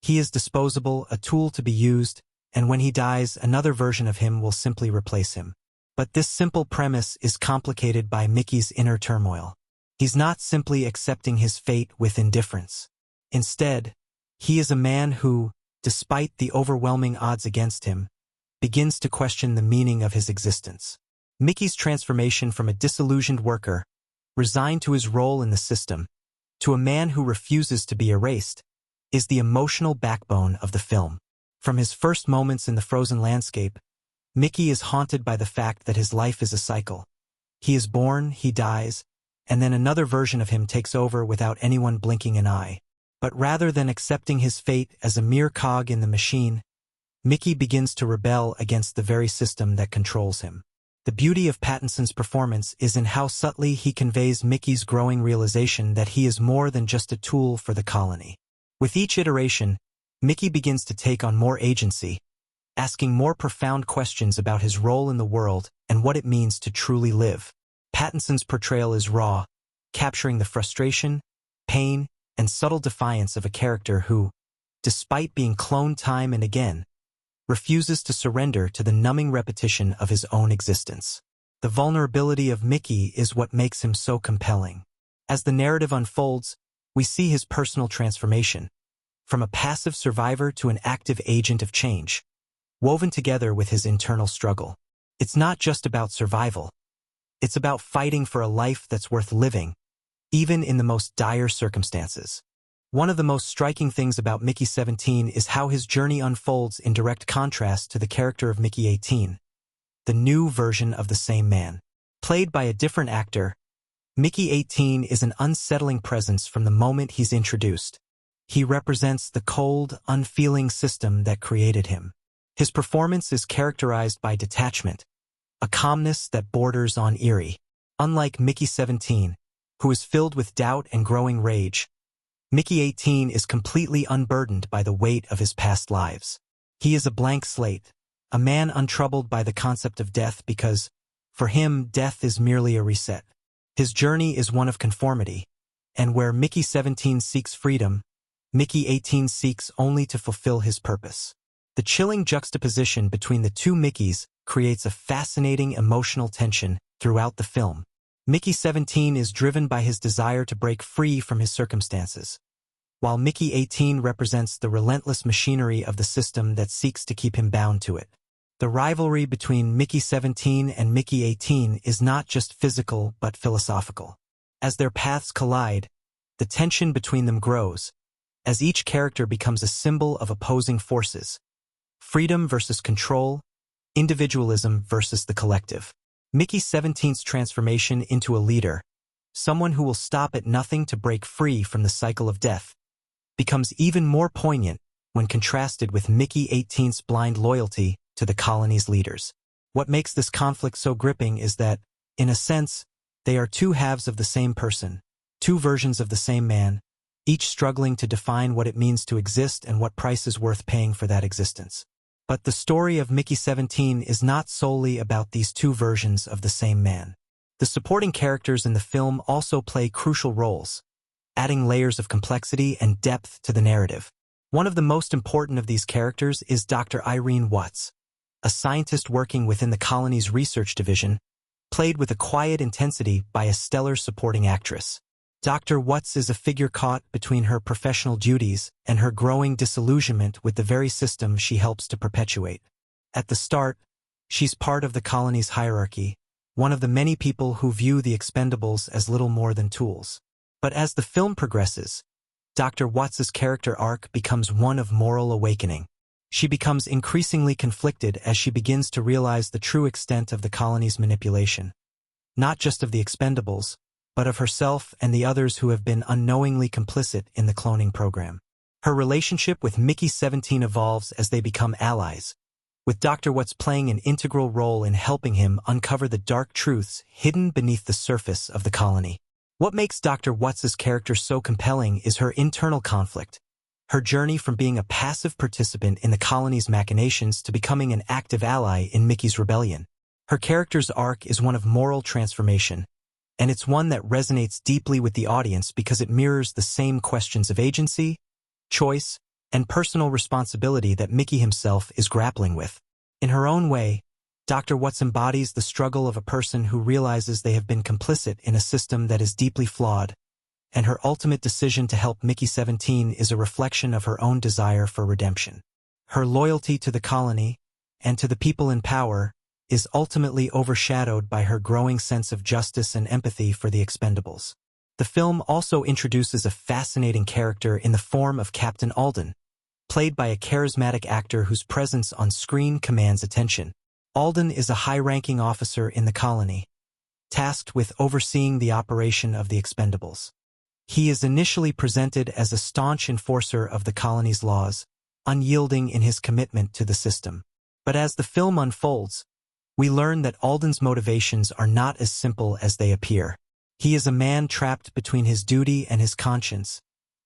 He is disposable, a tool to be used, and when he dies, another version of him will simply replace him. But this simple premise is complicated by Mickey's inner turmoil. He's not simply accepting his fate with indifference. Instead, he is a man who, despite the overwhelming odds against him, begins to question the meaning of his existence. Mickey's transformation from a disillusioned worker, resigned to his role in the system, to a man who refuses to be erased, is the emotional backbone of the film. From his first moments in the frozen landscape, Mickey is haunted by the fact that his life is a cycle, He is born, he dies, and then another version of him takes over without anyone blinking an eye. But rather than accepting his fate as a mere cog in the machine, Mickey begins to rebel against the very system that controls him. The beauty of Pattinson's performance is in how subtly he conveys Mickey's growing realization that he is more than just a tool for the colony. With each iteration, Mickey begins to take on more agency, asking more profound questions about his role in the world and what it means to truly live. Pattinson's portrayal is raw, capturing the frustration, pain, and subtle defiance of a character who, despite being cloned time and again, refuses to surrender to the numbing repetition of his own existence. The vulnerability of Mickey is what makes him so compelling. As the narrative unfolds, we see his personal transformation, from a passive survivor to an active agent of change, woven together with his internal struggle. It's not just about survival. It's about fighting for a life that's worth living, even in the most dire circumstances. One of the most striking things about Mickey 17 is how his journey unfolds in direct contrast to the character of Mickey 18, the new version of the same man. Played by a different actor, Mickey 18 is an unsettling presence from the moment he's introduced. He represents the cold, unfeeling system that created him. His performance is characterized by detachment, a calmness that borders on eerie. Unlike Mickey 17, who is filled with doubt and growing rage, Mickey 18 is completely unburdened by the weight of his past lives. He is a blank slate, a man untroubled by the concept of death because, for him, death is merely a reset. His journey is one of conformity, and where Mickey 17 seeks freedom, Mickey 18 seeks only to fulfill his purpose. The chilling juxtaposition between the two Mickeys creates a fascinating emotional tension throughout the film. Mickey 17 is driven by his desire to break free from his circumstances, while Mickey 18 represents the relentless machinery of the system that seeks to keep him bound to it. The rivalry between Mickey 17 and Mickey 18 is not just physical but philosophical. As their paths collide, the tension between them grows, as each character becomes a symbol of opposing forces: freedom versus control, individualism versus the collective. Mickey 17's transformation into a leader, someone who will stop at nothing to break free from the cycle of death, becomes even more poignant when contrasted with Mickey 18's blind loyalty to the colony's leaders. What makes this conflict so gripping is that, in a sense, they are two halves of the same person, two versions of the same man, each struggling to define what it means to exist and what price is worth paying for that existence. But the story of Mickey 17 is not solely about these two versions of the same man. The supporting characters in the film also play crucial roles, adding layers of complexity and depth to the narrative. One of the most important of these characters is Dr. Irene Watts, a scientist working within the colony's research division, played with a quiet intensity by a stellar supporting actress. Dr. Watts is a figure caught between her professional duties and her growing disillusionment with the very system she helps to perpetuate. At the start, she's part of the colony's hierarchy, one of the many people who view the Expendables as little more than tools. But as the film progresses, Dr. Watts's character arc becomes one of moral awakening. She becomes increasingly conflicted as she begins to realize the true extent of the colony's manipulation, not just of the Expendables, but of herself and the others who have been unknowingly complicit in the cloning program. Her relationship with Mickey 17 evolves as they become allies, with Dr. Watts playing an integral role in helping him uncover the dark truths hidden beneath the surface of the colony. What makes Dr. Watts's character so compelling is her internal conflict, her journey from being a passive participant in the colony's machinations to becoming an active ally in Mickey's rebellion. Her character's arc is one of moral transformation, and it's one that resonates deeply with the audience because it mirrors the same questions of agency, choice, and personal responsibility that Mickey himself is grappling with. In her own way, Dr. Watts embodies the struggle of a person who realizes they have been complicit in a system that is deeply flawed, and her ultimate decision to help Mickey 17 is a reflection of her own desire for redemption. Her loyalty to the colony, and to the people in power, is ultimately overshadowed by her growing sense of justice and empathy for the Expendables. The film also introduces a fascinating character in the form of Captain Alden, played by a charismatic actor whose presence on screen commands attention. Alden is a high-ranking officer in the colony, tasked with overseeing the operation of the Expendables. He is initially presented as a staunch enforcer of the colony's laws, unyielding in his commitment to the system. But as the film unfolds, we learn that Alden's motivations are not as simple as they appear. He is a man trapped between his duty and his conscience,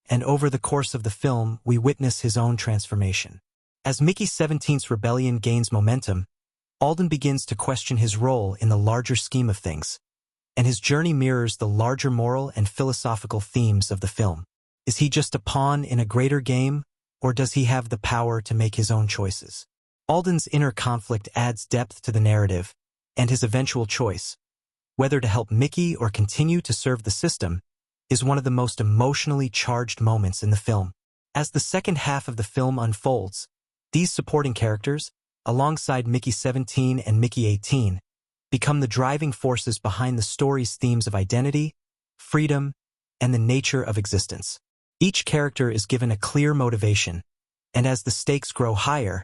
and over the course of the film we witness his own transformation. As Mickey 17's rebellion gains momentum, Alden begins to question his role in the larger scheme of things, and his journey mirrors the larger moral and philosophical themes of the film. Is he just a pawn in a greater game, or does he have the power to make his own choices? Alden's inner conflict adds depth to the narrative, and his eventual choice, whether to help Mickey or continue to serve the system, is one of the most emotionally charged moments in the film. As the second half of the film unfolds, these supporting characters, alongside Mickey 17 and Mickey 18, become the driving forces behind the story's themes of identity, freedom, and the nature of existence. Each character is given a clear motivation, and as the stakes grow higher,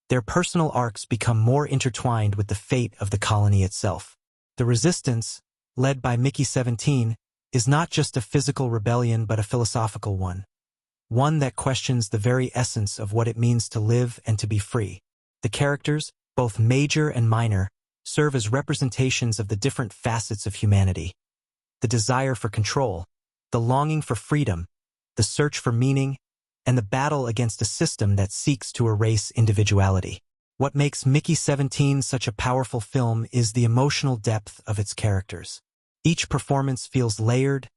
their personal arcs become more intertwined with the fate of the colony itself. The resistance, led by Mickey 17, is not just a physical rebellion but a philosophical one that questions the very essence of what it means to live and to be free. The characters, both major and minor, serve as representations of the different facets of humanity. The desire for control, the longing for freedom, the search for meaning, and the battle against a system that seeks to erase individuality. What makes Mickey 17 such a powerful film is the emotional depth of its characters. Each performance feels layered,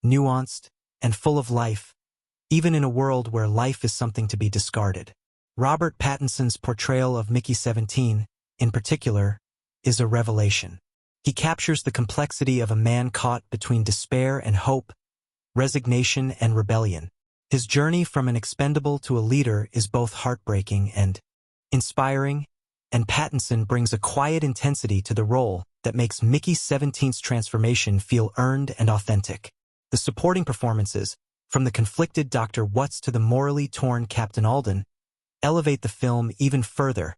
nuanced, and full of life, even in a world where life is something to be discarded. Robert Pattinson's portrayal of Mickey 17, in particular, is a revelation. He captures the complexity of a man caught between despair and hope, resignation and rebellion. His journey from an expendable to a leader is both heartbreaking and inspiring, and Pattinson brings a quiet intensity to the role that makes Mickey 17's transformation feel earned and authentic. The supporting performances, from the conflicted Dr. Watts to the morally torn Captain Alden, elevate the film even further,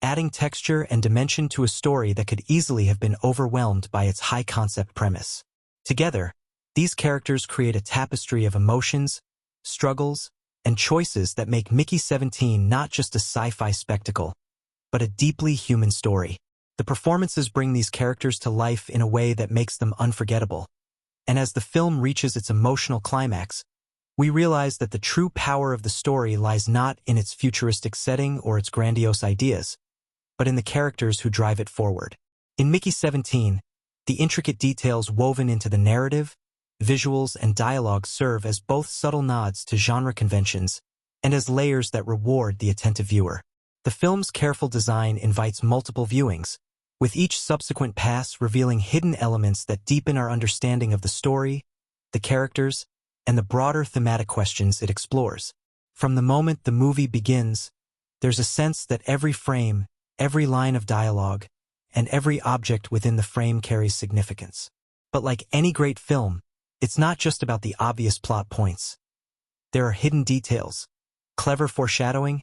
adding texture and dimension to a story that could easily have been overwhelmed by its high-concept premise. Together, these characters create a tapestry of emotions, struggles, and choices that make Mickey 17 not just a sci-fi spectacle, but a deeply human story. The performances bring these characters to life in a way that makes them unforgettable, and as the film reaches its emotional climax, we realize that the true power of the story lies not in its futuristic setting or its grandiose ideas, but in the characters who drive it forward. In Mickey 17, the intricate details woven into the narrative, visuals, and dialogue serve as both subtle nods to genre conventions and as layers that reward the attentive viewer. The film's careful design invites multiple viewings, with each subsequent pass revealing hidden elements that deepen our understanding of the story, the characters, and the broader thematic questions it explores. From the moment the movie begins, there's a sense that every frame, every line of dialogue, and every object within the frame carries significance. But like any great film, it's not just about the obvious plot points. There are hidden details, clever foreshadowing,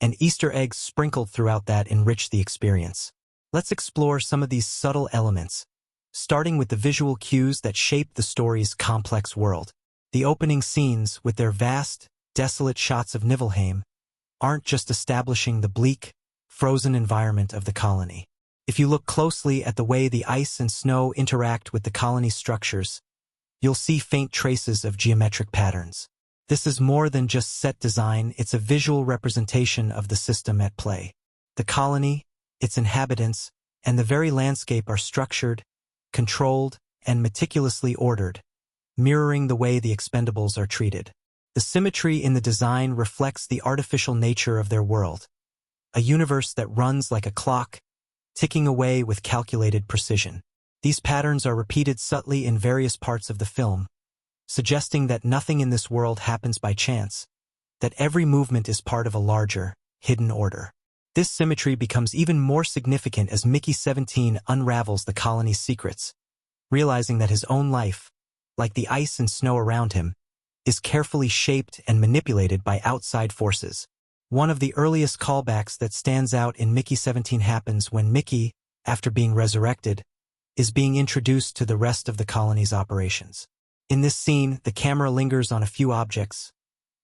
and Easter eggs sprinkled throughout that enrich the experience. Let's explore some of these subtle elements, starting with the visual cues that shape the story's complex world. The opening scenes, with their vast, desolate shots of Niflheim, aren't just establishing the bleak, frozen environment of the colony. If you look closely at the way the ice and snow interact with the colony's structures, you'll see faint traces of geometric patterns. This is more than just set design, it's a visual representation of the system at play. The colony, its inhabitants, and the very landscape are structured, controlled, and meticulously ordered, mirroring the way the Expendables are treated. The symmetry in the design reflects the artificial nature of their world, a universe that runs like a clock, ticking away with calculated precision. These patterns are repeated subtly in various parts of the film, suggesting that nothing in this world happens by chance, that every movement is part of a larger, hidden order. This symmetry becomes even more significant as Mickey 17 unravels the colony's secrets, realizing that his own life, like the ice and snow around him, is carefully shaped and manipulated by outside forces. One of the earliest callbacks that stands out in Mickey 17 happens when Mickey, after being resurrected, is being introduced to the rest of the colony's operations. In this scene, the camera lingers on a few objects: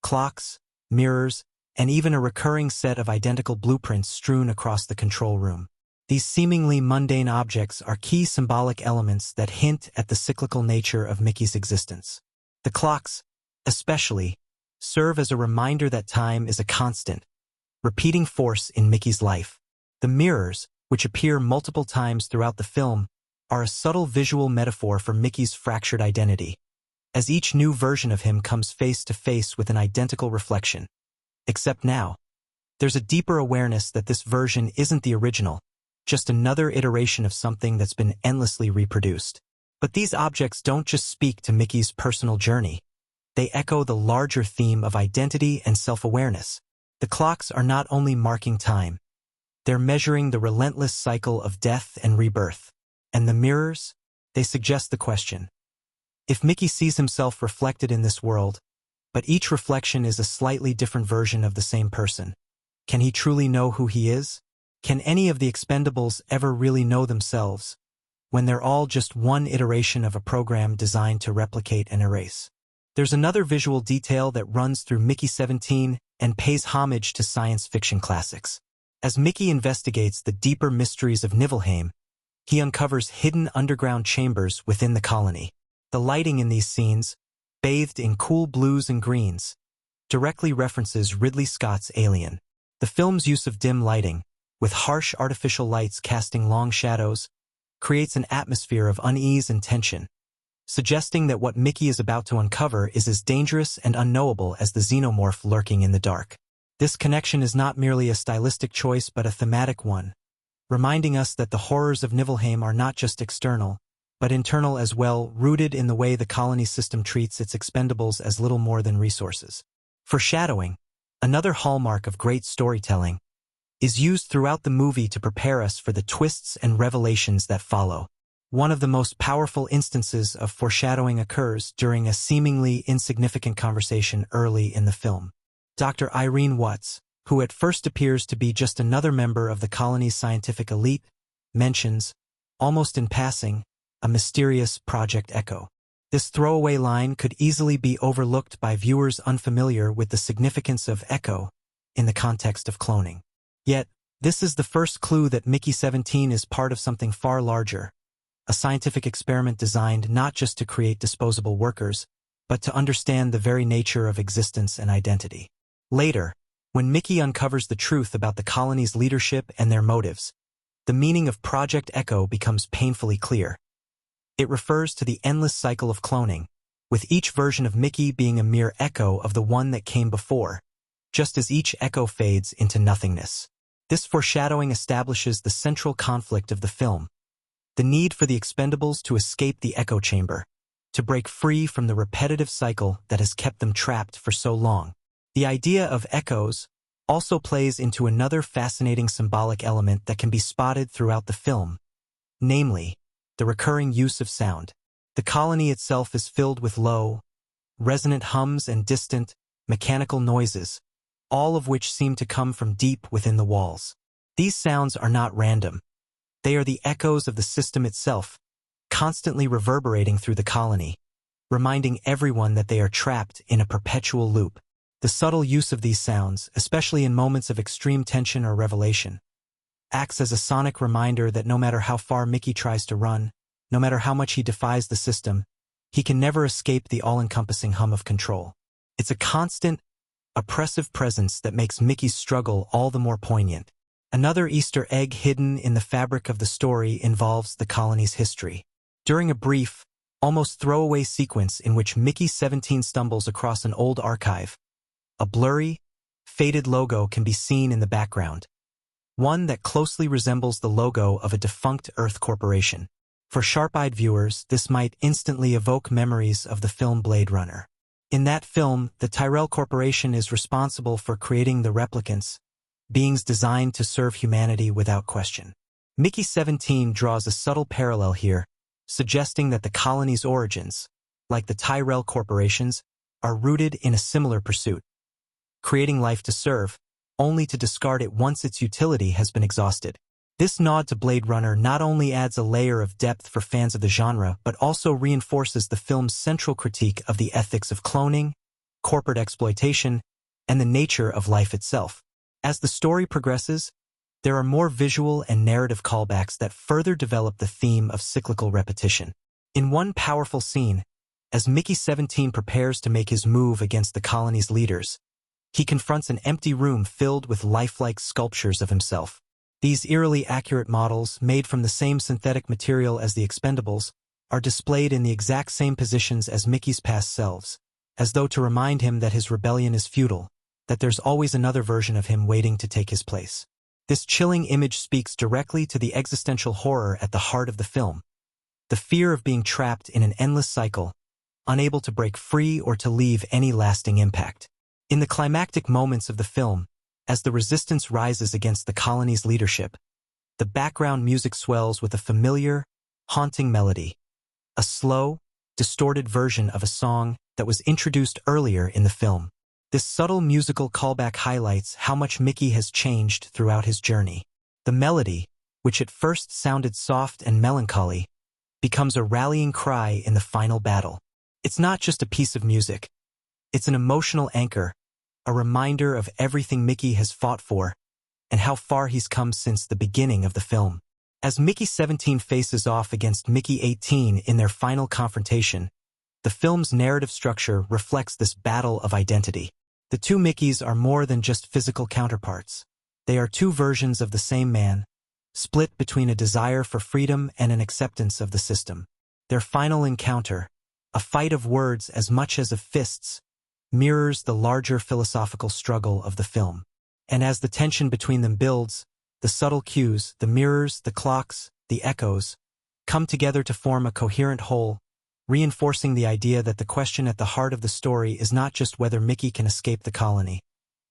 clocks, mirrors, and even a recurring set of identical blueprints strewn across the control room. These seemingly mundane objects are key symbolic elements that hint at the cyclical nature of Mickey's existence. The clocks, especially, serve as a reminder that time is a constant, repeating force in Mickey's life. The mirrors, which appear multiple times throughout the film, are a subtle visual metaphor for Mickey's fractured identity, as each new version of him comes face to face with an identical reflection. Except now, there's a deeper awareness that this version isn't the original, just another iteration of something that's been endlessly reproduced. But these objects don't just speak to Mickey's personal journey. They echo the larger theme of identity and self-awareness. The clocks are not only marking time, they're measuring the relentless cycle of death and rebirth. And the mirrors, they suggest the question: if Mickey sees himself reflected in this world, but each reflection is a slightly different version of the same person, can he truly know who he is? Can any of the Expendables ever really know themselves, when they're all just one iteration of a program designed to replicate and erase? There's another visual detail that runs through Mickey 17 and pays homage to science fiction classics. As Mickey investigates the deeper mysteries of Niflheim, he uncovers hidden underground chambers within the colony. The lighting in these scenes, bathed in cool blues and greens, directly references Ridley Scott's Alien. The film's use of dim lighting, with harsh artificial lights casting long shadows, creates an atmosphere of unease and tension, suggesting that what Mickey is about to uncover is as dangerous and unknowable as the xenomorph lurking in the dark. This connection is not merely a stylistic choice but a thematic one, reminding us that the horrors of Niflheim are not just external, but internal as well, rooted in the way the colony system treats its Expendables as little more than resources. Foreshadowing, another hallmark of great storytelling, is used throughout the movie to prepare us for the twists and revelations that follow. One of the most powerful instances of foreshadowing occurs during a seemingly insignificant conversation early in the film. Dr. Irene Watts, who at first appears to be just another member of the colony's scientific elite, mentions, almost in passing, a mysterious Project Echo. This throwaway line could easily be overlooked by viewers unfamiliar with the significance of Echo in the context of cloning. Yet, this is the first clue that Mickey 17 is part of something far larger, a scientific experiment designed not just to create disposable workers, but to understand the very nature of existence and identity. Later, when Mickey uncovers the truth about the colony's leadership and their motives, the meaning of Project Echo becomes painfully clear. It refers to the endless cycle of cloning, with each version of Mickey being a mere echo of the one that came before, just as each echo fades into nothingness. This foreshadowing establishes the central conflict of the film: the need for the Expendables to escape the echo chamber, to break free from the repetitive cycle that has kept them trapped for so long. The idea of echoes also plays into another fascinating symbolic element that can be spotted throughout the film, namely, the recurring use of sound. The colony itself is filled with low, resonant hums and distant, mechanical noises, all of which seem to come from deep within the walls. These sounds are not random. They are the echoes of the system itself, constantly reverberating through the colony, reminding everyone that they are trapped in a perpetual loop. The subtle use of these sounds, especially in moments of extreme tension or revelation, acts as a sonic reminder that no matter how far Mickey tries to run, no matter how much he defies the system, he can never escape the all-encompassing hum of control. It's a constant, oppressive presence that makes Mickey's struggle all the more poignant. Another Easter egg hidden in the fabric of the story involves the colony's history. During a brief, almost throwaway sequence in which Mickey 17 stumbles across an old archive, a blurry, faded logo can be seen in the background, one that closely resembles the logo of a defunct Earth corporation. For sharp-eyed viewers, this might instantly evoke memories of the film Blade Runner. In that film, the Tyrell Corporation is responsible for creating the replicants, beings designed to serve humanity without question. Mickey 17 draws a subtle parallel here, suggesting that the colony's origins, like the Tyrell Corporation's, are rooted in a similar pursuit: creating life to serve, only to discard it once its utility has been exhausted. This nod to Blade Runner not only adds a layer of depth for fans of the genre, but also reinforces the film's central critique of the ethics of cloning, corporate exploitation, and the nature of life itself. As the story progresses, there are more visual and narrative callbacks that further develop the theme of cyclical repetition. In one powerful scene, as Mickey 17 prepares to make his move against the colony's leaders, he confronts an empty room filled with lifelike sculptures of himself. These eerily accurate models, made from the same synthetic material as the Expendables, are displayed in the exact same positions as Mickey's past selves, as though to remind him that his rebellion is futile, that there's always another version of him waiting to take his place. This chilling image speaks directly to the existential horror at the heart of the film, the fear of being trapped in an endless cycle, unable to break free or to leave any lasting impact. In the climactic moments of the film, as the resistance rises against the colony's leadership, the background music swells with a familiar, haunting melody, a slow, distorted version of a song that was introduced earlier in the film. This subtle musical callback highlights how much Mickey has changed throughout his journey. The melody, which at first sounded soft and melancholy, becomes a rallying cry in the final battle. It's not just a piece of music. It's an emotional anchor, a reminder of everything Mickey has fought for and how far he's come since the beginning of the film. As Mickey 17 faces off against Mickey 18 in their final confrontation, the film's narrative structure reflects this battle of identity. The two Mickeys are more than just physical counterparts. They are two versions of the same man, split between a desire for freedom and an acceptance of the system. Their final encounter, a fight of words as much as of fists, mirrors the larger philosophical struggle of the film. And as the tension between them builds, the subtle cues, the mirrors, the clocks, the echoes, come together to form a coherent whole, reinforcing the idea that the question at the heart of the story is not just whether Mickey can escape the colony,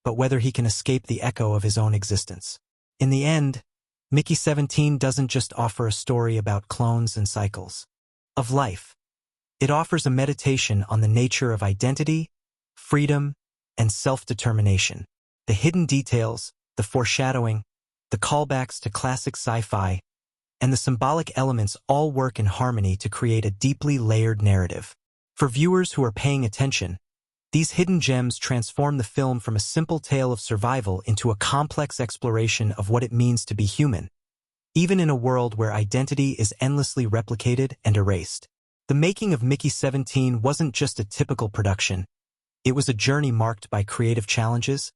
but whether he can escape the echo of his own existence. In the end, Mickey 17 doesn't just offer a story about clones and cycles of life. It offers a meditation on the nature of identity, freedom, and self-determination. The hidden details, the foreshadowing, the callbacks to classic sci-fi, and the symbolic elements all work in harmony to create a deeply layered narrative. For viewers who are paying attention, these hidden gems transform the film from a simple tale of survival into a complex exploration of what it means to be human, even in a world where identity is endlessly replicated and erased. The making of Mickey 17 wasn't just a typical production. It was a journey marked by creative challenges,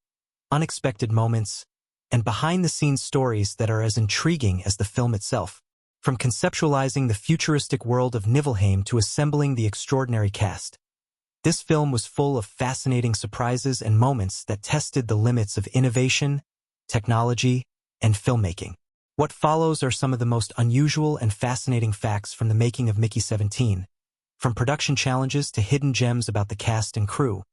unexpected moments, and behind-the-scenes stories that are as intriguing as the film itself. From conceptualizing the futuristic world of Niflheim to assembling the extraordinary cast, this film was full of fascinating surprises and moments that tested the limits of innovation, technology, and filmmaking. What follows are some of the most unusual and fascinating facts from the making of Mickey 17, from production challenges to hidden gems about the cast and crew,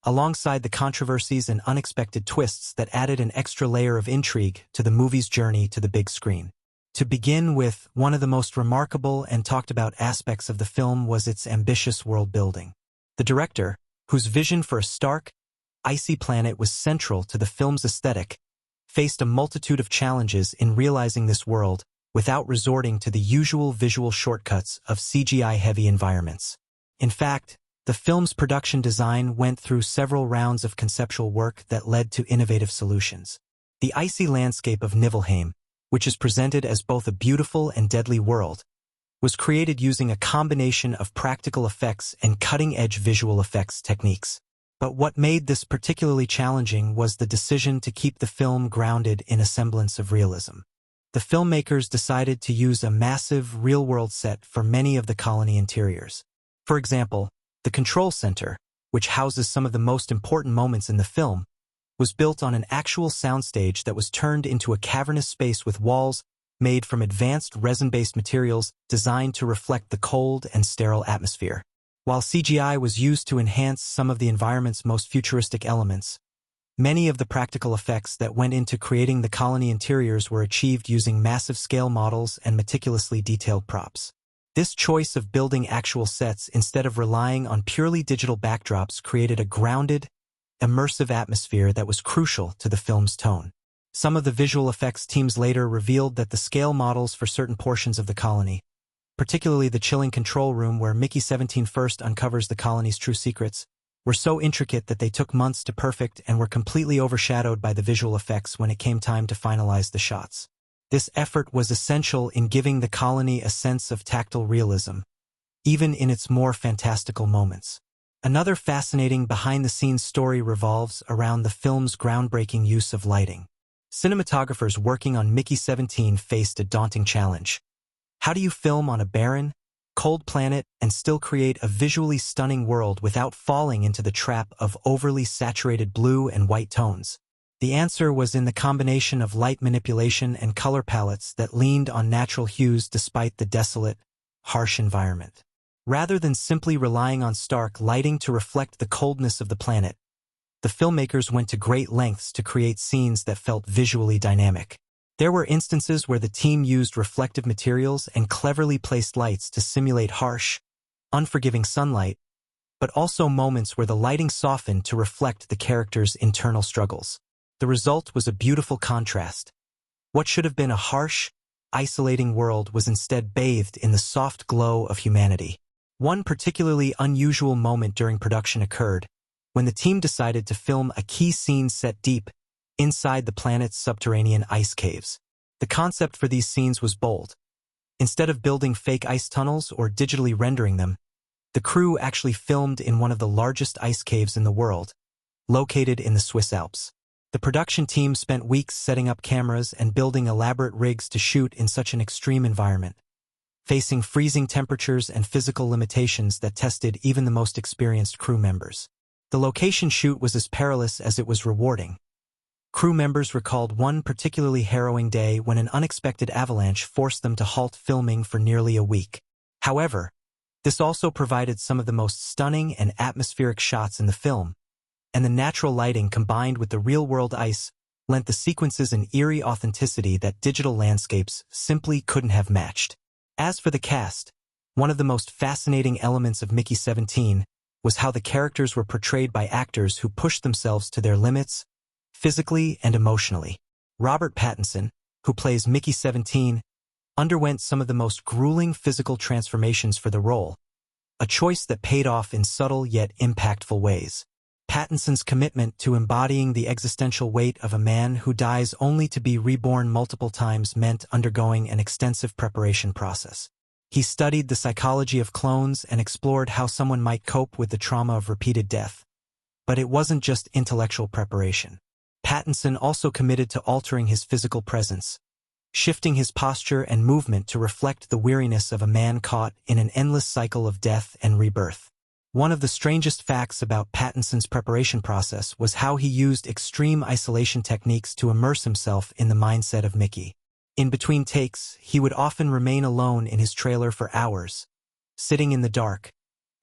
alongside the controversies and unexpected twists that added an extra layer of intrigue to the movie's journey to the big screen. To begin with, one of the most remarkable and talked about aspects of the film was its ambitious world building. The director, whose vision for a stark, icy planet was central to the film's aesthetic, faced a multitude of challenges in realizing this world without resorting to the usual visual shortcuts of CGI-heavy environments. In fact, the film's production design went through several rounds of conceptual work that led to innovative solutions. The icy landscape of Niflheim, which is presented as both a beautiful and deadly world, was created using a combination of practical effects and cutting-edge visual effects techniques. But what made this particularly challenging was the decision to keep the film grounded in a semblance of realism. The filmmakers decided to use a massive, real-world set for many of the colony interiors. For example, the control center, which houses some of the most important moments in the film, was built on an actual soundstage that was turned into a cavernous space with walls made from advanced resin-based materials designed to reflect the cold and sterile atmosphere. While CGI was used to enhance some of the environment's most futuristic elements, many of the practical effects that went into creating the colony interiors were achieved using massive scale models and meticulously detailed props. This choice of building actual sets instead of relying on purely digital backdrops created a grounded, immersive atmosphere that was crucial to the film's tone. Some of the visual effects teams later revealed that the scale models for certain portions of the colony, particularly the chilling control room where Mickey 17 first uncovers the colony's true secrets, were so intricate that they took months to perfect and were completely overshadowed by the visual effects when it came time to finalize the shots. This effort was essential in giving the colony a sense of tactile realism, even in its more fantastical moments. Another fascinating behind-the-scenes story revolves around the film's groundbreaking use of lighting. Cinematographers working on Mickey 17 faced a daunting challenge. How do you film on a barren, cold planet and still create a visually stunning world without falling into the trap of overly saturated blue and white tones? The answer was in the combination of light manipulation and color palettes that leaned on natural hues despite the desolate, harsh environment. Rather than simply relying on stark lighting to reflect the coldness of the planet, the filmmakers went to great lengths to create scenes that felt visually dynamic. There were instances where the team used reflective materials and cleverly placed lights to simulate harsh, unforgiving sunlight, but also moments where the lighting softened to reflect the characters' internal struggles. The result was a beautiful contrast. What should have been a harsh, isolating world was instead bathed in the soft glow of humanity. One particularly unusual moment during production occurred when the team decided to film a key scene set deep inside the planet's subterranean ice caves. The concept for these scenes was bold. Instead of building fake ice tunnels or digitally rendering them, the crew actually filmed in one of the largest ice caves in the world, located in the Swiss Alps. The production team spent weeks setting up cameras and building elaborate rigs to shoot in such an extreme environment, facing freezing temperatures and physical limitations that tested even the most experienced crew members. The location shoot was as perilous as it was rewarding. Crew members recalled one particularly harrowing day when an unexpected avalanche forced them to halt filming for nearly a week. However, this also provided some of the most stunning and atmospheric shots in the film, and the natural lighting combined with the real-world ice lent the sequences an eerie authenticity that digital landscapes simply couldn't have matched. As for the cast, one of the most fascinating elements of Mickey 17 was how the characters were portrayed by actors who pushed themselves to their limits, physically and emotionally. Robert Pattinson, who plays Mickey 17, underwent some of the most grueling physical transformations for the role, a choice that paid off in subtle yet impactful ways. Pattinson's commitment to embodying the existential weight of a man who dies only to be reborn multiple times meant undergoing an extensive preparation process. He studied the psychology of clones and explored how someone might cope with the trauma of repeated death. But it wasn't just intellectual preparation. Pattinson also committed to altering his physical presence, shifting his posture and movement to reflect the weariness of a man caught in an endless cycle of death and rebirth. One of the strangest facts about Pattinson's preparation process was how he used extreme isolation techniques to immerse himself in the mindset of Mickey. In between takes, he would often remain alone in his trailer for hours, sitting in the dark,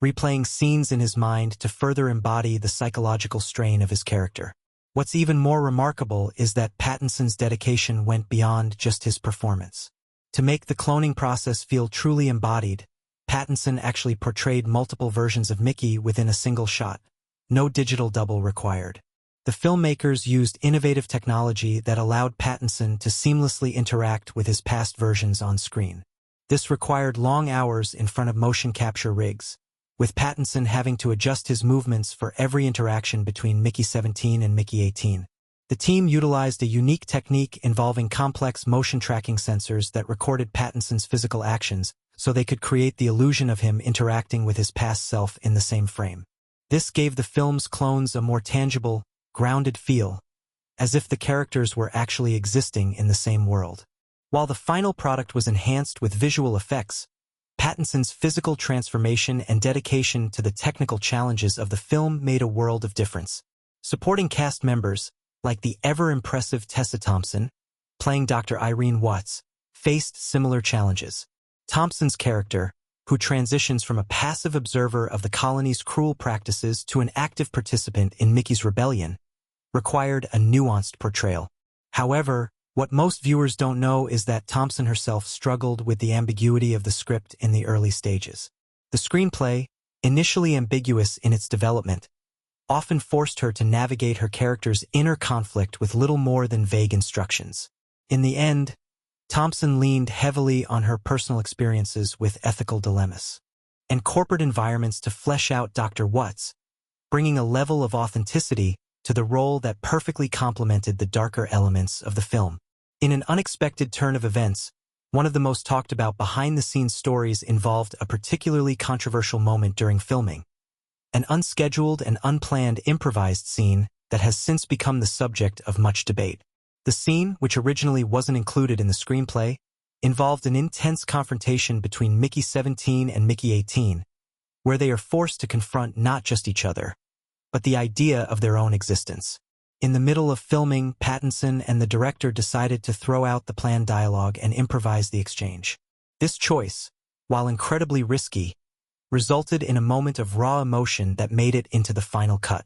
replaying scenes in his mind to further embody the psychological strain of his character. What's even more remarkable is that Pattinson's dedication went beyond just his performance. To make the cloning process feel truly embodied, Pattinson actually portrayed multiple versions of Mickey within a single shot. No digital double required. The filmmakers used innovative technology that allowed Pattinson to seamlessly interact with his past versions on screen. This required long hours in front of motion capture rigs, with Pattinson having to adjust his movements for every interaction between Mickey 17 and Mickey 18. The team utilized a unique technique involving complex motion tracking sensors that recorded Pattinson's physical actions, so they could create the illusion of him interacting with his past self in the same frame. This gave the film's clones a more tangible, grounded feel, as if the characters were actually existing in the same world. While the final product was enhanced with visual effects, Pattinson's physical transformation and dedication to the technical challenges of the film made a world of difference. Supporting cast members, like the ever-impressive Tessa Thompson, playing Dr. Irene Watts, faced similar challenges. Thompson's character, who transitions from a passive observer of the colony's cruel practices to an active participant in Mickey's rebellion, required a nuanced portrayal. However, what most viewers don't know is that Thompson herself struggled with the ambiguity of the script in the early stages. The screenplay, initially ambiguous in its development, often forced her to navigate her character's inner conflict with little more than vague instructions. In the end, Thompson leaned heavily on her personal experiences with ethical dilemmas and corporate environments to flesh out Dr. Watts, bringing a level of authenticity to the role that perfectly complemented the darker elements of the film. In an unexpected turn of events, one of the most talked about behind-the-scenes stories involved a particularly controversial moment during filming, an unscheduled and unplanned improvised scene that has since become the subject of much debate. The scene, which originally wasn't included in the screenplay, involved an intense confrontation between Mickey 17 and Mickey 18, where they are forced to confront not just each other, but the idea of their own existence. In the middle of filming, Pattinson and the director decided to throw out the planned dialogue and improvise the exchange. This choice, while incredibly risky, resulted in a moment of raw emotion that made it into the final cut.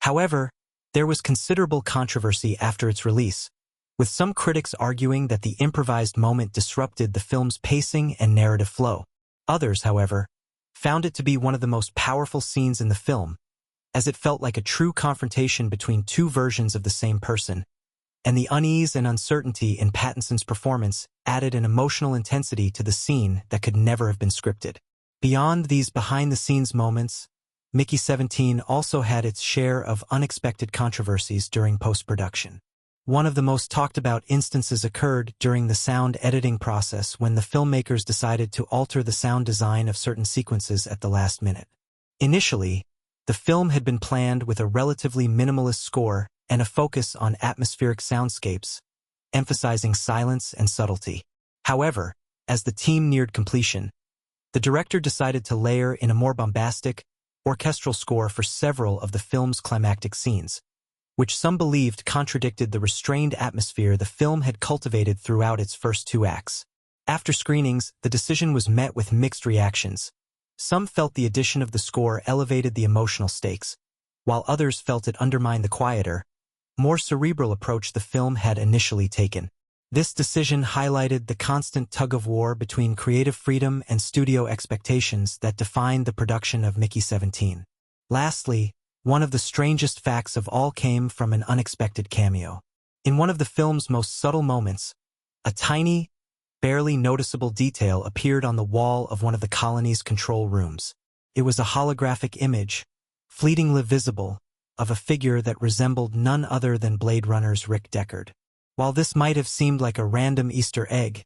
However, there was considerable controversy after its release, with some critics arguing that the improvised moment disrupted the film's pacing and narrative flow. Others, however, found it to be one of the most powerful scenes in the film, as it felt like a true confrontation between two versions of the same person, and the unease and uncertainty in Pattinson's performance added an emotional intensity to the scene that could never have been scripted. Beyond these behind-the-scenes moments, Mickey 17 also had its share of unexpected controversies during post-production. One of the most talked-about instances occurred during the sound editing process when the filmmakers decided to alter the sound design of certain sequences at the last minute. Initially, the film had been planned with a relatively minimalist score and a focus on atmospheric soundscapes, emphasizing silence and subtlety. However, as the team neared completion, the director decided to layer in a more bombastic, orchestral score for several of the film's climactic scenes, which some believed contradicted the restrained atmosphere the film had cultivated throughout its first two acts. After screenings, the decision was met with mixed reactions. Some felt the addition of the score elevated the emotional stakes, while others felt it undermined the quieter, more cerebral approach the film had initially taken. This decision highlighted the constant tug-of-war between creative freedom and studio expectations that defined the production of Mickey 17. Lastly, one of the strangest facts of all came from an unexpected cameo. In one of the film's most subtle moments, a tiny, barely noticeable detail appeared on the wall of one of the colony's control rooms. It was a holographic image, fleetingly visible, of a figure that resembled none other than Blade Runner's Rick Deckard. While this might have seemed like a random Easter egg,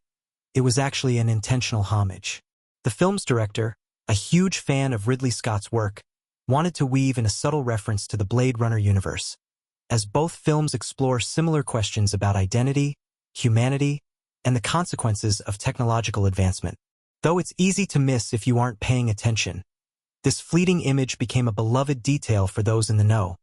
it was actually an intentional homage. The film's director, a huge fan of Ridley Scott's work, wanted to weave in a subtle reference to the Blade Runner universe, as both films explore similar questions about identity, humanity, and the consequences of technological advancement. Though it's easy to miss if you aren't paying attention, this fleeting image became a beloved detail for those in the know,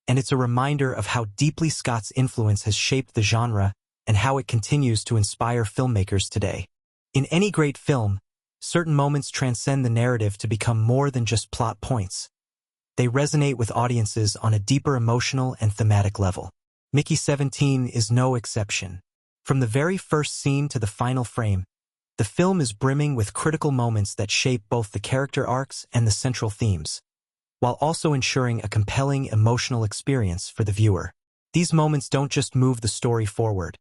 and it's a reminder of how deeply Scott's influence has shaped the genre and how it continues to inspire filmmakers today. In any great film, certain moments transcend the narrative to become more than just plot points. They resonate with audiences on a deeper emotional and thematic level. Mickey 17 is no exception. From the very first scene to the final frame, the film is brimming with critical moments that shape both the character arcs and the central themes, while also ensuring a compelling emotional experience for the viewer. These moments don't just move the story forward.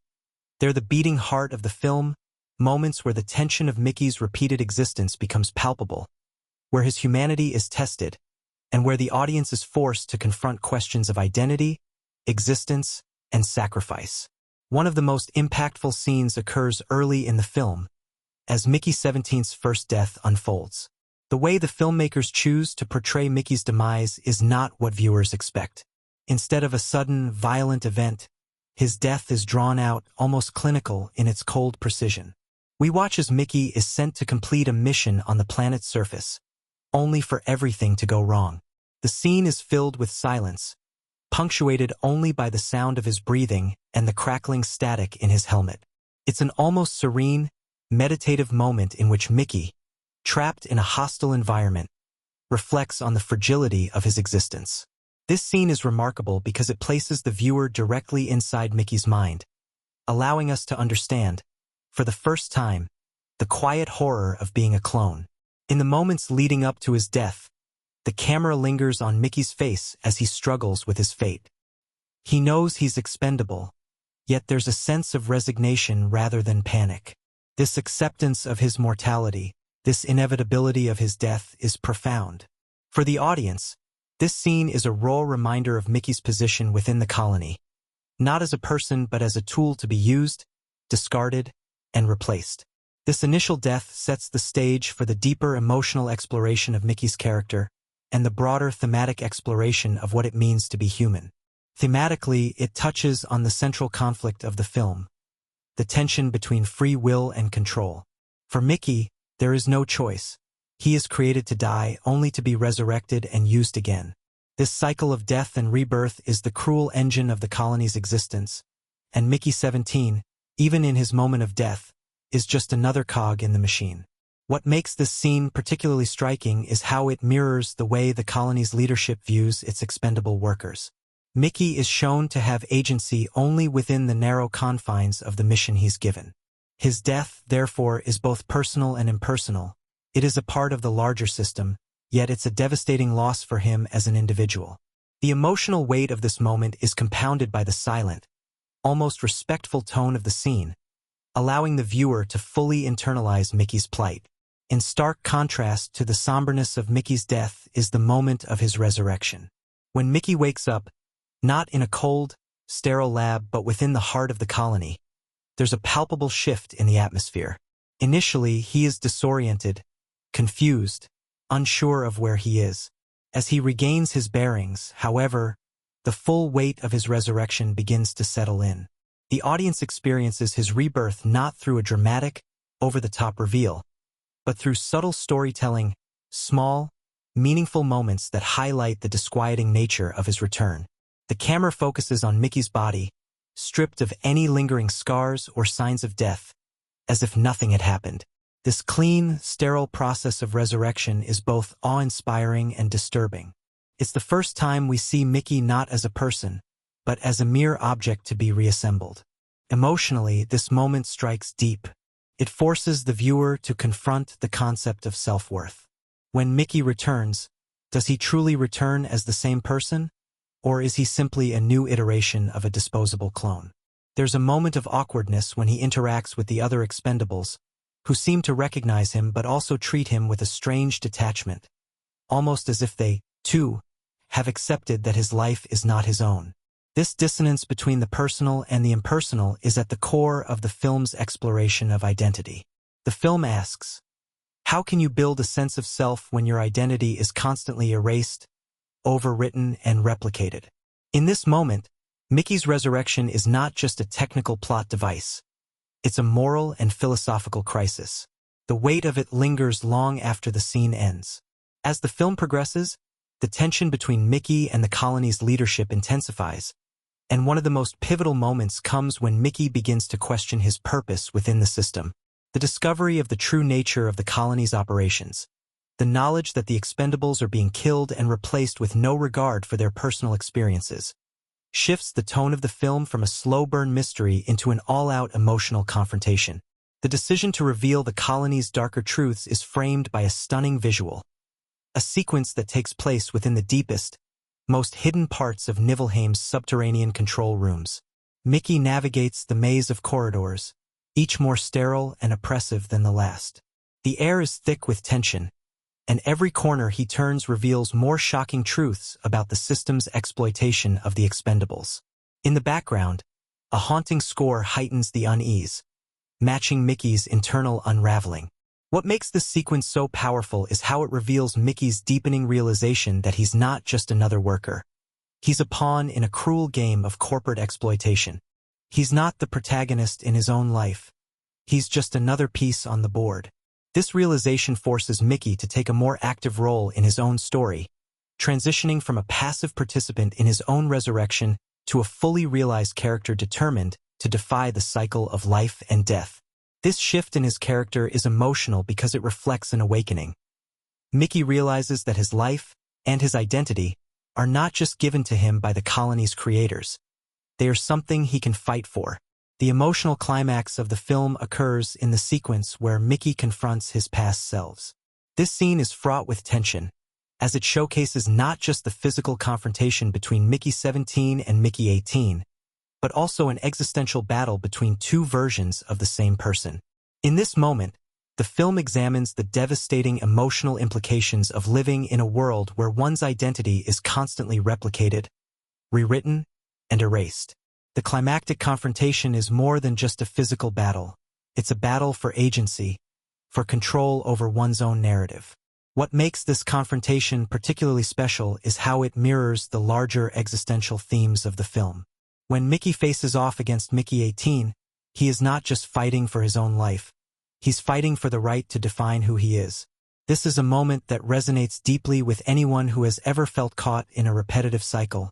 They're the beating heart of the film, moments where the tension of Mickey's repeated existence becomes palpable, where his humanity is tested, and where the audience is forced to confront questions of identity, existence, and sacrifice. One of the most impactful scenes occurs early in the film, as Mickey 17's first death unfolds. The way the filmmakers choose to portray Mickey's demise is not what viewers expect. Instead of a sudden, violent event, his death is drawn out, almost clinical in its cold precision. We watch as Mickey is sent to complete a mission on the planet's surface, only for everything to go wrong. The scene is filled with silence, punctuated only by the sound of his breathing and the crackling static in his helmet. It's an almost serene, meditative moment in which Mickey, trapped in a hostile environment, reflects on the fragility of his existence. This scene is remarkable because it places the viewer directly inside Mickey's mind, allowing us to understand, for the first time, the quiet horror of being a clone. In the moments leading up to his death, the camera lingers on Mickey's face as he struggles with his fate. He knows he's expendable, yet there's a sense of resignation rather than panic. This acceptance of his mortality, this inevitability of his death is profound. For the audience, this scene is a raw reminder of Mickey's position within the colony, not as a person but as a tool to be used, discarded, and replaced. This initial death sets the stage for the deeper emotional exploration of Mickey's character and the broader thematic exploration of what it means to be human. Thematically, it touches on the central conflict of the film, the tension between free will and control. For Mickey, there is no choice. He is created to die, only to be resurrected and used again. This cycle of death and rebirth is the cruel engine of the colony's existence, and Mickey 17, even in his moment of death, is just another cog in the machine. What makes this scene particularly striking is how it mirrors the way the colony's leadership views its expendable workers. Mickey is shown to have agency only within the narrow confines of the mission he's given. His death, therefore, is both personal and impersonal. It is a part of the larger system, yet it's a devastating loss for him as an individual. The emotional weight of this moment is compounded by the silent, almost respectful tone of the scene, allowing the viewer to fully internalize Mickey's plight. In stark contrast to the somberness of Mickey's death is the moment of his resurrection. When Mickey wakes up, not in a cold, sterile lab but within the heart of the colony, there's a palpable shift in the atmosphere. Initially, he is disoriented, confused, unsure of where he is. As he regains his bearings, however, the full weight of his resurrection begins to settle in. The audience experiences his rebirth not through a dramatic, over-the-top reveal, but through subtle storytelling, small, meaningful moments that highlight the disquieting nature of his return. The camera focuses on Mickey's body, stripped of any lingering scars or signs of death, as if nothing had happened. This clean, sterile process of resurrection is both awe-inspiring and disturbing. It's the first time we see Mickey not as a person, but as a mere object to be reassembled. Emotionally, this moment strikes deep. It forces the viewer to confront the concept of self-worth. When Mickey returns, does he truly return as the same person, or is he simply a new iteration of a disposable clone? There's a moment of awkwardness when he interacts with the other expendables, who seem to recognize him but also treat him with a strange detachment, almost as if they, too, have accepted that his life is not his own. This dissonance between the personal and the impersonal is at the core of the film's exploration of identity. The film asks, how can you build a sense of self when your identity is constantly erased, overwritten, and replicated? In this moment, Mickey's resurrection is not just a technical plot device. It's a moral and philosophical crisis. The weight of it lingers long after the scene ends. As the film progresses, the tension between Mickey and the colony's leadership intensifies, and one of the most pivotal moments comes when Mickey begins to question his purpose within the system. The discovery of the true nature of the colony's operations, the knowledge that the expendables are being killed and replaced with no regard for their personal experiences, shifts the tone of the film from a slow-burn mystery into an all-out emotional confrontation. The decision to reveal the colony's darker truths is framed by a stunning visual, a sequence that takes place within the deepest, most hidden parts of Niflheim's subterranean control rooms. Mickey navigates the maze of corridors, each more sterile and oppressive than the last. The air is thick with tension, and every corner he turns reveals more shocking truths about the system's exploitation of the expendables. In the background, a haunting score heightens the unease, matching Mickey's internal unraveling. What makes this sequence so powerful is how it reveals Mickey's deepening realization that he's not just another worker. He's a pawn in a cruel game of corporate exploitation. He's not the protagonist in his own life. He's just another piece on the board. This realization forces Mickey to take a more active role in his own story, transitioning from a passive participant in his own resurrection to a fully realized character determined to defy the cycle of life and death. This shift in his character is emotional because it reflects an awakening. Mickey realizes that his life and his identity are not just given to him by the colony's creators. They are something he can fight for. The emotional climax of the film occurs in the sequence where Mickey confronts his past selves. This scene is fraught with tension, as it showcases not just the physical confrontation between Mickey 17 and Mickey 18, but also an existential battle between two versions of the same person. In this moment, the film examines the devastating emotional implications of living in a world where one's identity is constantly replicated, rewritten, and erased. The climactic confrontation is more than just a physical battle. It's a battle for agency, for control over one's own narrative. What makes this confrontation particularly special is how it mirrors the larger existential themes of the film. When Mickey faces off against Mickey 18, he is not just fighting for his own life. He's fighting for the right to define who he is. This is a moment that resonates deeply with anyone who has ever felt caught in a repetitive cycle,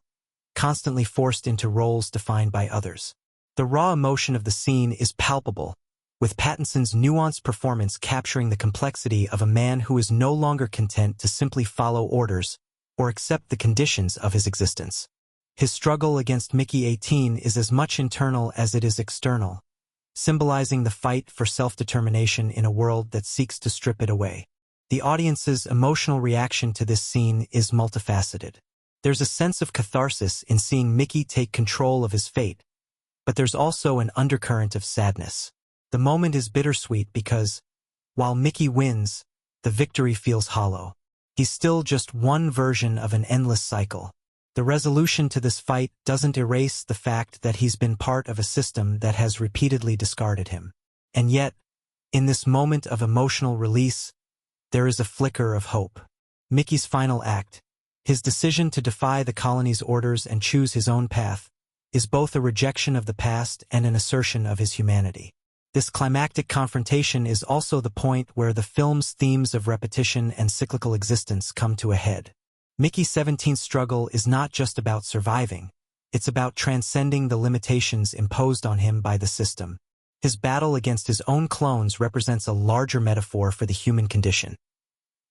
constantly forced into roles defined by others. The raw emotion of the scene is palpable, with Pattinson's nuanced performance capturing the complexity of a man who is no longer content to simply follow orders or accept the conditions of his existence. His struggle against Mickey 18 is as much internal as it is external, symbolizing the fight for self-determination in a world that seeks to strip it away. The audience's emotional reaction to this scene is multifaceted. There's a sense of catharsis in seeing Mickey take control of his fate, but there's also an undercurrent of sadness. The moment is bittersweet because, while Mickey wins, the victory feels hollow. He's still just one version of an endless cycle. The resolution to this fight doesn't erase the fact that he's been part of a system that has repeatedly discarded him. And yet, in this moment of emotional release, there is a flicker of hope. Mickey's final act, his decision to defy the colony's orders and choose his own path, is both a rejection of the past and an assertion of his humanity. This climactic confrontation is also the point where the film's themes of repetition and cyclical existence come to a head. Mickey 17's struggle is not just about surviving, it's about transcending the limitations imposed on him by the system. His battle against his own clones represents a larger metaphor for the human condition.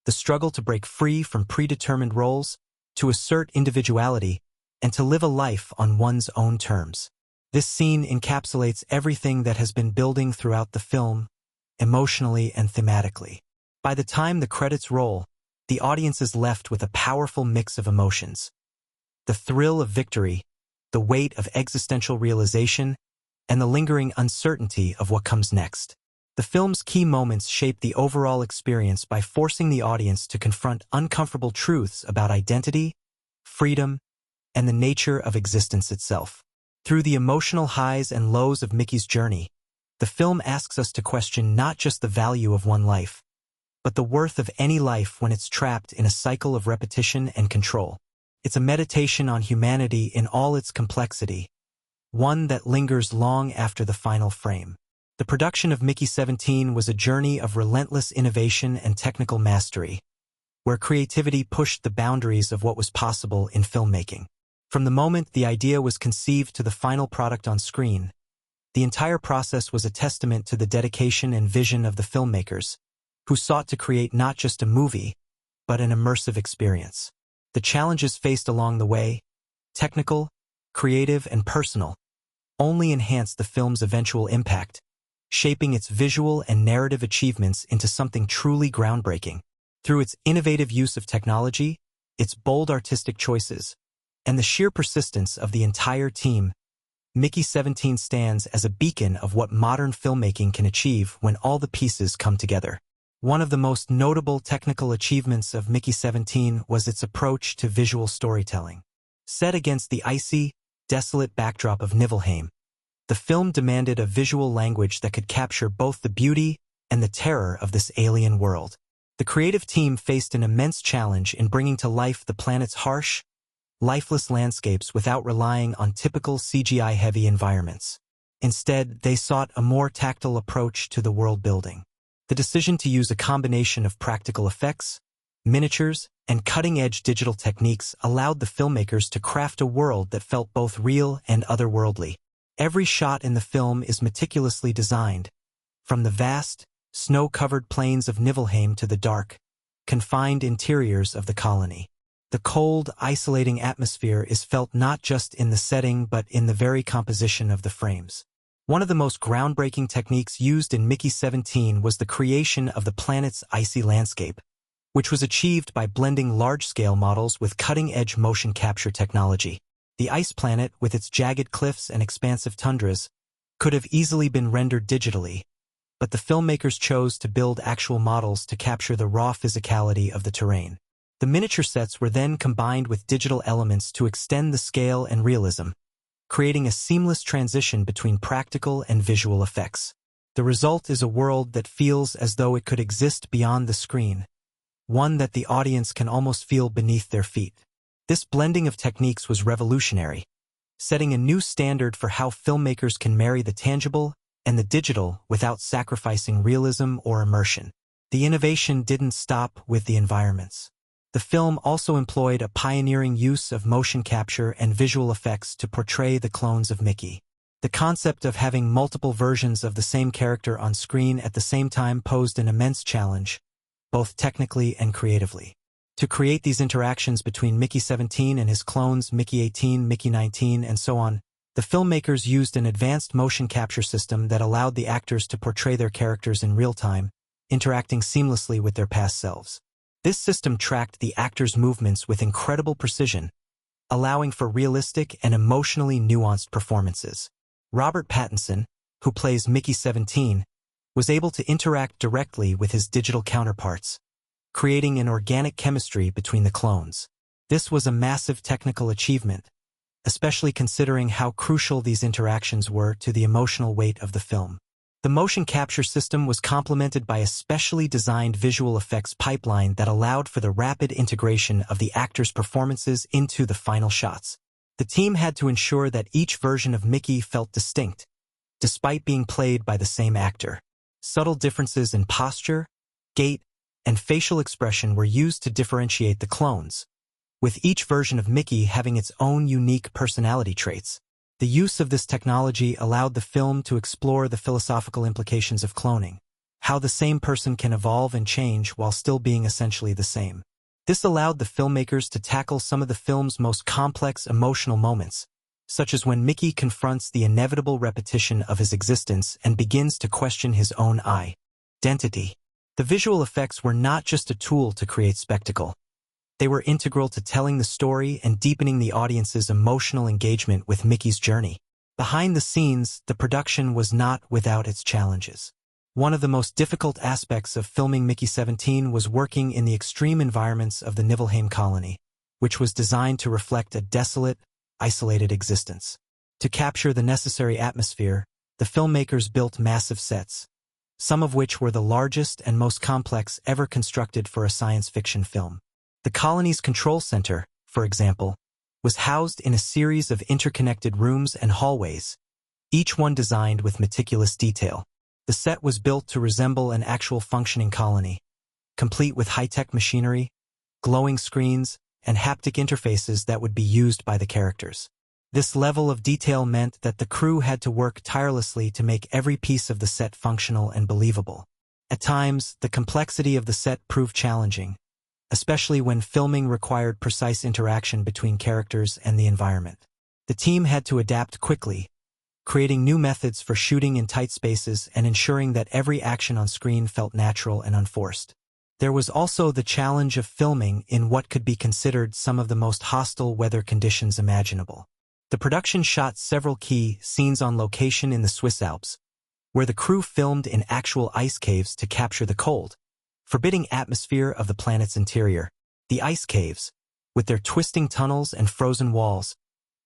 The struggle to break free from predetermined roles, to assert individuality, and to live a life on one's own terms. This scene encapsulates everything that has been building throughout the film, emotionally and thematically. By the time the credits roll, the audience is left with a powerful mix of emotions. The thrill of victory, the weight of existential realization, and the lingering uncertainty of what comes next. The film's key moments shape the overall experience by forcing the audience to confront uncomfortable truths about identity, freedom, and the nature of existence itself. Through the emotional highs and lows of Mickey's journey, the film asks us to question not just the value of one life, but the worth of any life when it's trapped in a cycle of repetition and control. It's a meditation on humanity in all its complexity, one that lingers long after the final frame. The production of Mickey 17 was a journey of relentless innovation and technical mastery, where creativity pushed the boundaries of what was possible in filmmaking. From the moment the idea was conceived to the final product on screen, the entire process was a testament to the dedication and vision of the filmmakers, who sought to create not just a movie, but an immersive experience. The challenges faced along the way, technical, creative, and personal, only enhanced the film's eventual impact, shaping its visual and narrative achievements into something truly groundbreaking. Through its innovative use of technology, its bold artistic choices, and the sheer persistence of the entire team, Mickey 17 stands as a beacon of what modern filmmaking can achieve when all the pieces come together. One of the most notable technical achievements of Mickey 17 was its approach to visual storytelling. Set against the icy, desolate backdrop of Niflheim, the film demanded a visual language that could capture both the beauty and the terror of this alien world. The creative team faced an immense challenge in bringing to life the planet's harsh, lifeless landscapes without relying on typical CGI-heavy environments. Instead, they sought a more tactile approach to the world building. The decision to use a combination of practical effects, miniatures, and cutting-edge digital techniques allowed the filmmakers to craft a world that felt both real and otherworldly. Every shot in the film is meticulously designed, from the vast, snow-covered plains of Niflheim to the dark, confined interiors of the colony. The cold, isolating atmosphere is felt not just in the setting but in the very composition of the frames. One of the most groundbreaking techniques used in Mickey 17 was the creation of the planet's icy landscape, which was achieved by blending large-scale models with cutting-edge motion capture technology. The ice planet, with its jagged cliffs and expansive tundras, could have easily been rendered digitally, but the filmmakers chose to build actual models to capture the raw physicality of the terrain. The miniature sets were then combined with digital elements to extend the scale and realism, creating a seamless transition between practical and visual effects. The result is a world that feels as though it could exist beyond the screen, one that the audience can almost feel beneath their feet. This blending of techniques was revolutionary, setting a new standard for how filmmakers can marry the tangible and the digital without sacrificing realism or immersion. The innovation didn't stop with the environments. The film also employed a pioneering use of motion capture and visual effects to portray the clones of Mickey. The concept of having multiple versions of the same character on screen at the same time posed an immense challenge, both technically and creatively. To create these interactions between Mickey 17 and his clones Mickey 18, Mickey 19, and so on, the filmmakers used an advanced motion capture system that allowed the actors to portray their characters in real time, interacting seamlessly with their past selves. This system tracked the actors' movements with incredible precision, allowing for realistic and emotionally nuanced performances. Robert Pattinson, who plays Mickey 17, was able to interact directly with his digital counterparts, creating an organic chemistry between the clones. This was a massive technical achievement, especially considering how crucial these interactions were to the emotional weight of the film. The motion capture system was complemented by a specially designed visual effects pipeline that allowed for the rapid integration of the actors' performances into the final shots. The team had to ensure that each version of Mickey felt distinct, despite being played by the same actor. Subtle differences in posture, gait, and facial expression were used to differentiate the clones, with each version of Mickey having its own unique personality traits. The use of this technology allowed the film to explore the philosophical implications of cloning, how the same person can evolve and change while still being essentially the same. This allowed the filmmakers to tackle some of the film's most complex emotional moments, such as when Mickey confronts the inevitable repetition of his existence and begins to question his own identity. The visual effects were not just a tool to create spectacle. They were integral to telling the story and deepening the audience's emotional engagement with Mickey's journey. Behind the scenes, the production was not without its challenges. One of the most difficult aspects of filming Mickey 17 was working in the extreme environments of the Niflheim colony, which was designed to reflect a desolate, isolated existence. To capture the necessary atmosphere, the filmmakers built massive sets, some of which were the largest and most complex ever constructed for a science fiction film. The colony's control center, for example, was housed in a series of interconnected rooms and hallways, each one designed with meticulous detail. The set was built to resemble an actual functioning colony, complete with high-tech machinery, glowing screens, and haptic interfaces that would be used by the characters. This level of detail meant that the crew had to work tirelessly to make every piece of the set functional and believable. At times, the complexity of the set proved challenging, especially when filming required precise interaction between characters and the environment. The team had to adapt quickly, creating new methods for shooting in tight spaces and ensuring that every action on screen felt natural and unforced. There was also the challenge of filming in what could be considered some of the most hostile weather conditions imaginable. The production shot several key scenes on location in the Swiss Alps, where the crew filmed in actual ice caves to capture the cold, forbidding atmosphere of the planet's interior. The ice caves, with their twisting tunnels and frozen walls,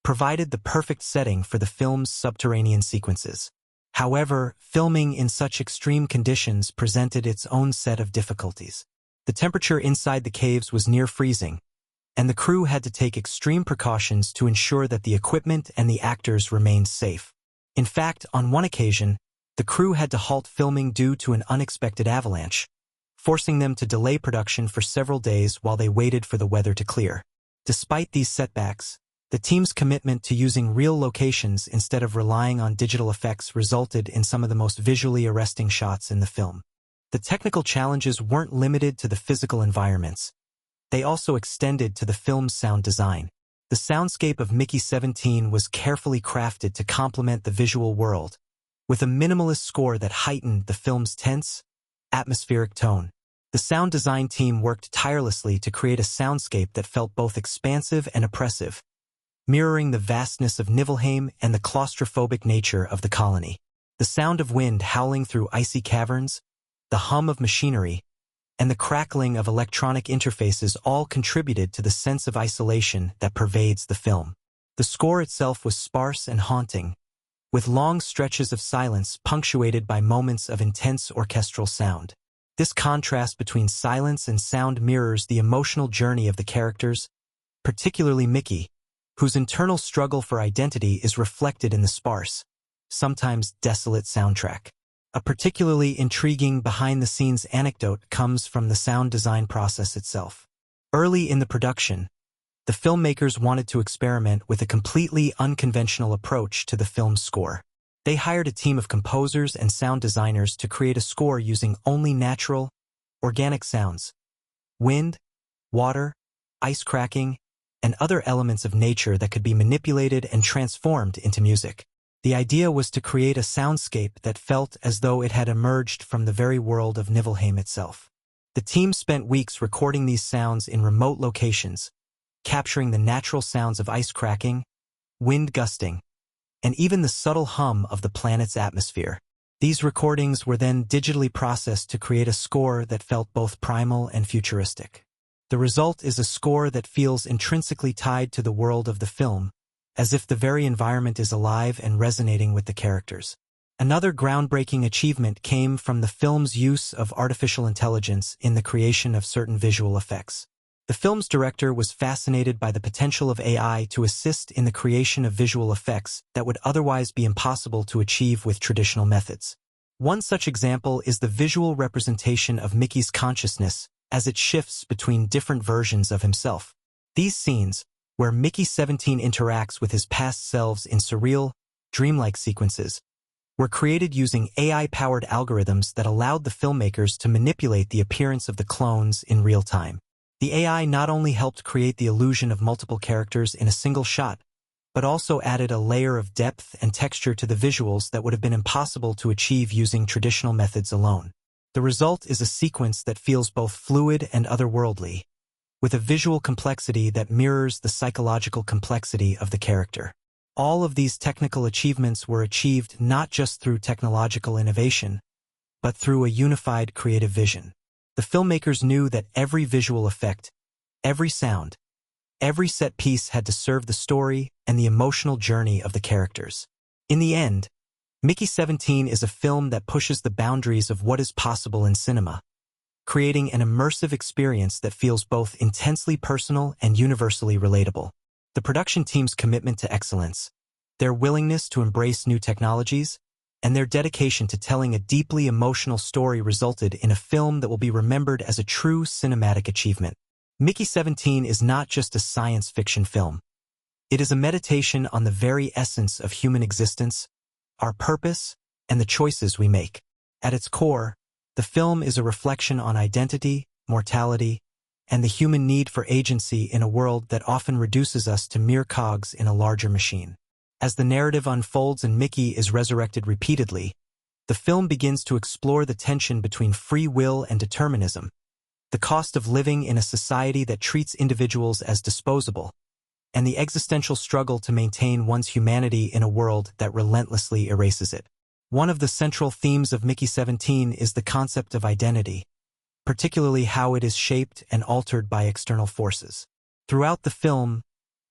provided the perfect setting for the film's subterranean sequences. However, filming in such extreme conditions presented its own set of difficulties. The temperature inside the caves was near freezing, and the crew had to take extreme precautions to ensure that the equipment and the actors remained safe. In fact, on one occasion, the crew had to halt filming due to an unexpected avalanche, forcing them to delay production for several days while they waited for the weather to clear. Despite these setbacks, the team's commitment to using real locations instead of relying on digital effects resulted in some of the most visually arresting shots in the film. The technical challenges weren't limited to the physical environments. They also extended to the film's sound design. The soundscape of Mickey 17 was carefully crafted to complement the visual world, with a minimalist score that heightened the film's tense, atmospheric tone. The The sound design team worked tirelessly to create a soundscape that felt both expansive and oppressive, mirroring the vastness of Niflheim and the claustrophobic nature of the colony. The sound of wind howling through icy caverns, the hum of machinery, and the crackling of electronic interfaces all contributed to the sense of isolation that pervades the film. The score itself was sparse and haunting, with long stretches of silence punctuated by moments of intense orchestral sound. This contrast between silence and sound mirrors the emotional journey of the characters, particularly Mickey, whose internal struggle for identity is reflected in the sparse, sometimes desolate soundtrack. A particularly intriguing behind-the-scenes anecdote comes from the sound design process itself. Early in the production, the filmmakers wanted to experiment with a completely unconventional approach to the film's score. They hired a team of composers and sound designers to create a score using only natural, organic sounds: wind, water, ice cracking, and other elements of nature that could be manipulated and transformed into music. The idea was to create a soundscape that felt as though it had emerged from the very world of Niflheim itself. The team spent weeks recording these sounds in remote locations, capturing the natural sounds of ice cracking, wind gusting, and even the subtle hum of the planet's atmosphere. These recordings were then digitally processed to create a score that felt both primal and futuristic. The result is a score that feels intrinsically tied to the world of the film, as if the very environment is alive and resonating with the characters. Another groundbreaking achievement came from the film's use of artificial intelligence in the creation of certain visual effects. The film's director was fascinated by the potential of AI to assist in the creation of visual effects that would otherwise be impossible to achieve with traditional methods. One such example is the visual representation of Mickey's consciousness as it shifts between different versions of himself. These scenes, where Mickey 17 interacts with his past selves in surreal, dreamlike sequences, were created using AI-powered algorithms that allowed the filmmakers to manipulate the appearance of the clones in real time. The AI not only helped create the illusion of multiple characters in a single shot, but also added a layer of depth and texture to the visuals that would have been impossible to achieve using traditional methods alone. The result is a sequence that feels both fluid and otherworldly, with a visual complexity that mirrors the psychological complexity of the character. All of these technical achievements were achieved not just through technological innovation, but through a unified creative vision. The filmmakers knew that every visual effect, every sound, every set piece had to serve the story and the emotional journey of the characters. In the end, Mickey 17 is a film that pushes the boundaries of what is possible in cinema, creating an immersive experience that feels both intensely personal and universally relatable. The production team's commitment to excellence, their willingness to embrace new technologies, and their dedication to telling a deeply emotional story resulted in a film that will be remembered as a true cinematic achievement. Mickey 17 is not just a science fiction film. It is a meditation on the very essence of human existence, our purpose, and the choices we make. At its core, the film is a reflection on identity, mortality, and the human need for agency in a world that often reduces us to mere cogs in a larger machine. As the narrative unfolds and Mickey is resurrected repeatedly, the film begins to explore the tension between free will and determinism, the cost of living in a society that treats individuals as disposable, and the existential struggle to maintain one's humanity in a world that relentlessly erases it. One of the central themes of Mickey 17 is the concept of identity, particularly how it is shaped and altered by external forces. Throughout the film,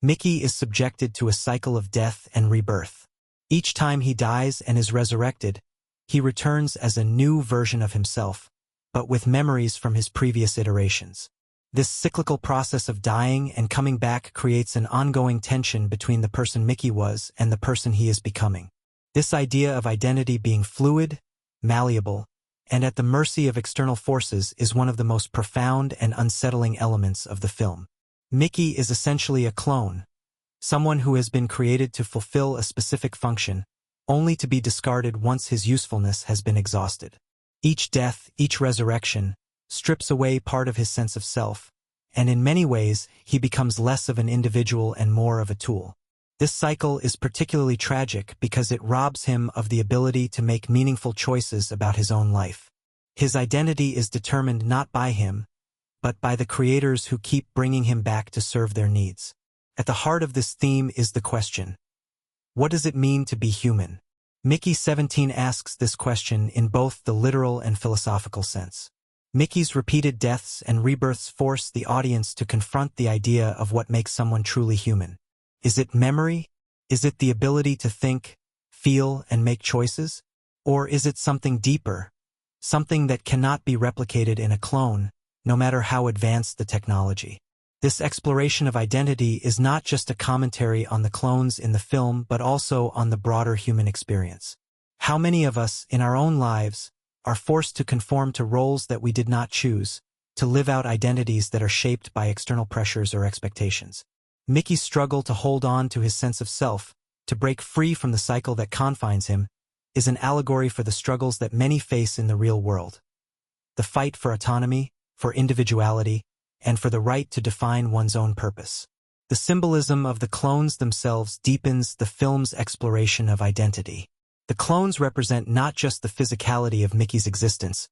Mickey is subjected to a cycle of death and rebirth. Each time he dies and is resurrected, he returns as a new version of himself, but with memories from his previous iterations. This cyclical process of dying and coming back creates an ongoing tension between the person Mickey was and the person he is becoming. This idea of identity being fluid, malleable, and at the mercy of external forces is one of the most profound and unsettling elements of the film. Mickey is essentially a clone, someone who has been created to fulfill a specific function, only to be discarded once his usefulness has been exhausted. Each death, each resurrection, strips away part of his sense of self, and in many ways, he becomes less of an individual and more of a tool. This cycle is particularly tragic because it robs him of the ability to make meaningful choices about his own life. His identity is determined not by him, but by the creators who keep bringing him back to serve their needs. At the heart of this theme is the question, what does it mean to be human? Mickey 17 asks this question in both the literal and philosophical sense. Mickey's repeated deaths and rebirths force the audience to confront the idea of what makes someone truly human. Is it memory? Is it the ability to think, feel, and make choices? Or is it something deeper, something that cannot be replicated in a clone, no matter how advanced the technology? This exploration of identity is not just a commentary on the clones in the film but also on the broader human experience. How many of us, in our own lives, are forced to conform to roles that we did not choose, to live out identities that are shaped by external pressures or expectations? Mickey's struggle to hold on to his sense of self, to break free from the cycle that confines him, is an allegory for the struggles that many face in the real world. The fight for autonomy, for individuality, and for the right to define one's own purpose. The symbolism of the clones themselves deepens the film's exploration of identity. The clones represent not just the physicality of Mickey's existence,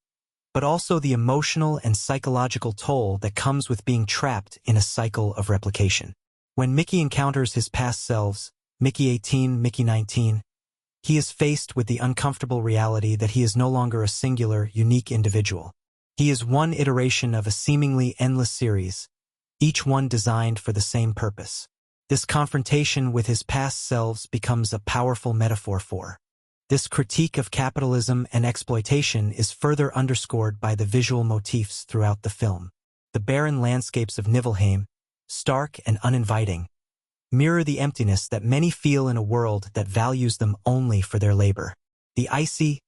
but also the emotional and psychological toll that comes with being trapped in a cycle of replication. When Mickey encounters his past selves, Mickey 18, Mickey 19, he is faced with the uncomfortable reality that he is no longer a singular, unique individual. He is one iteration of a seemingly endless series, each one designed for the same purpose. This confrontation with his past selves becomes a powerful metaphor for. This critique of capitalism and exploitation is further underscored by the visual motifs throughout the film. The barren landscapes of Niflheim, stark and uninviting, mirror the emptiness that many feel in a world that values them only for their labor. The icy,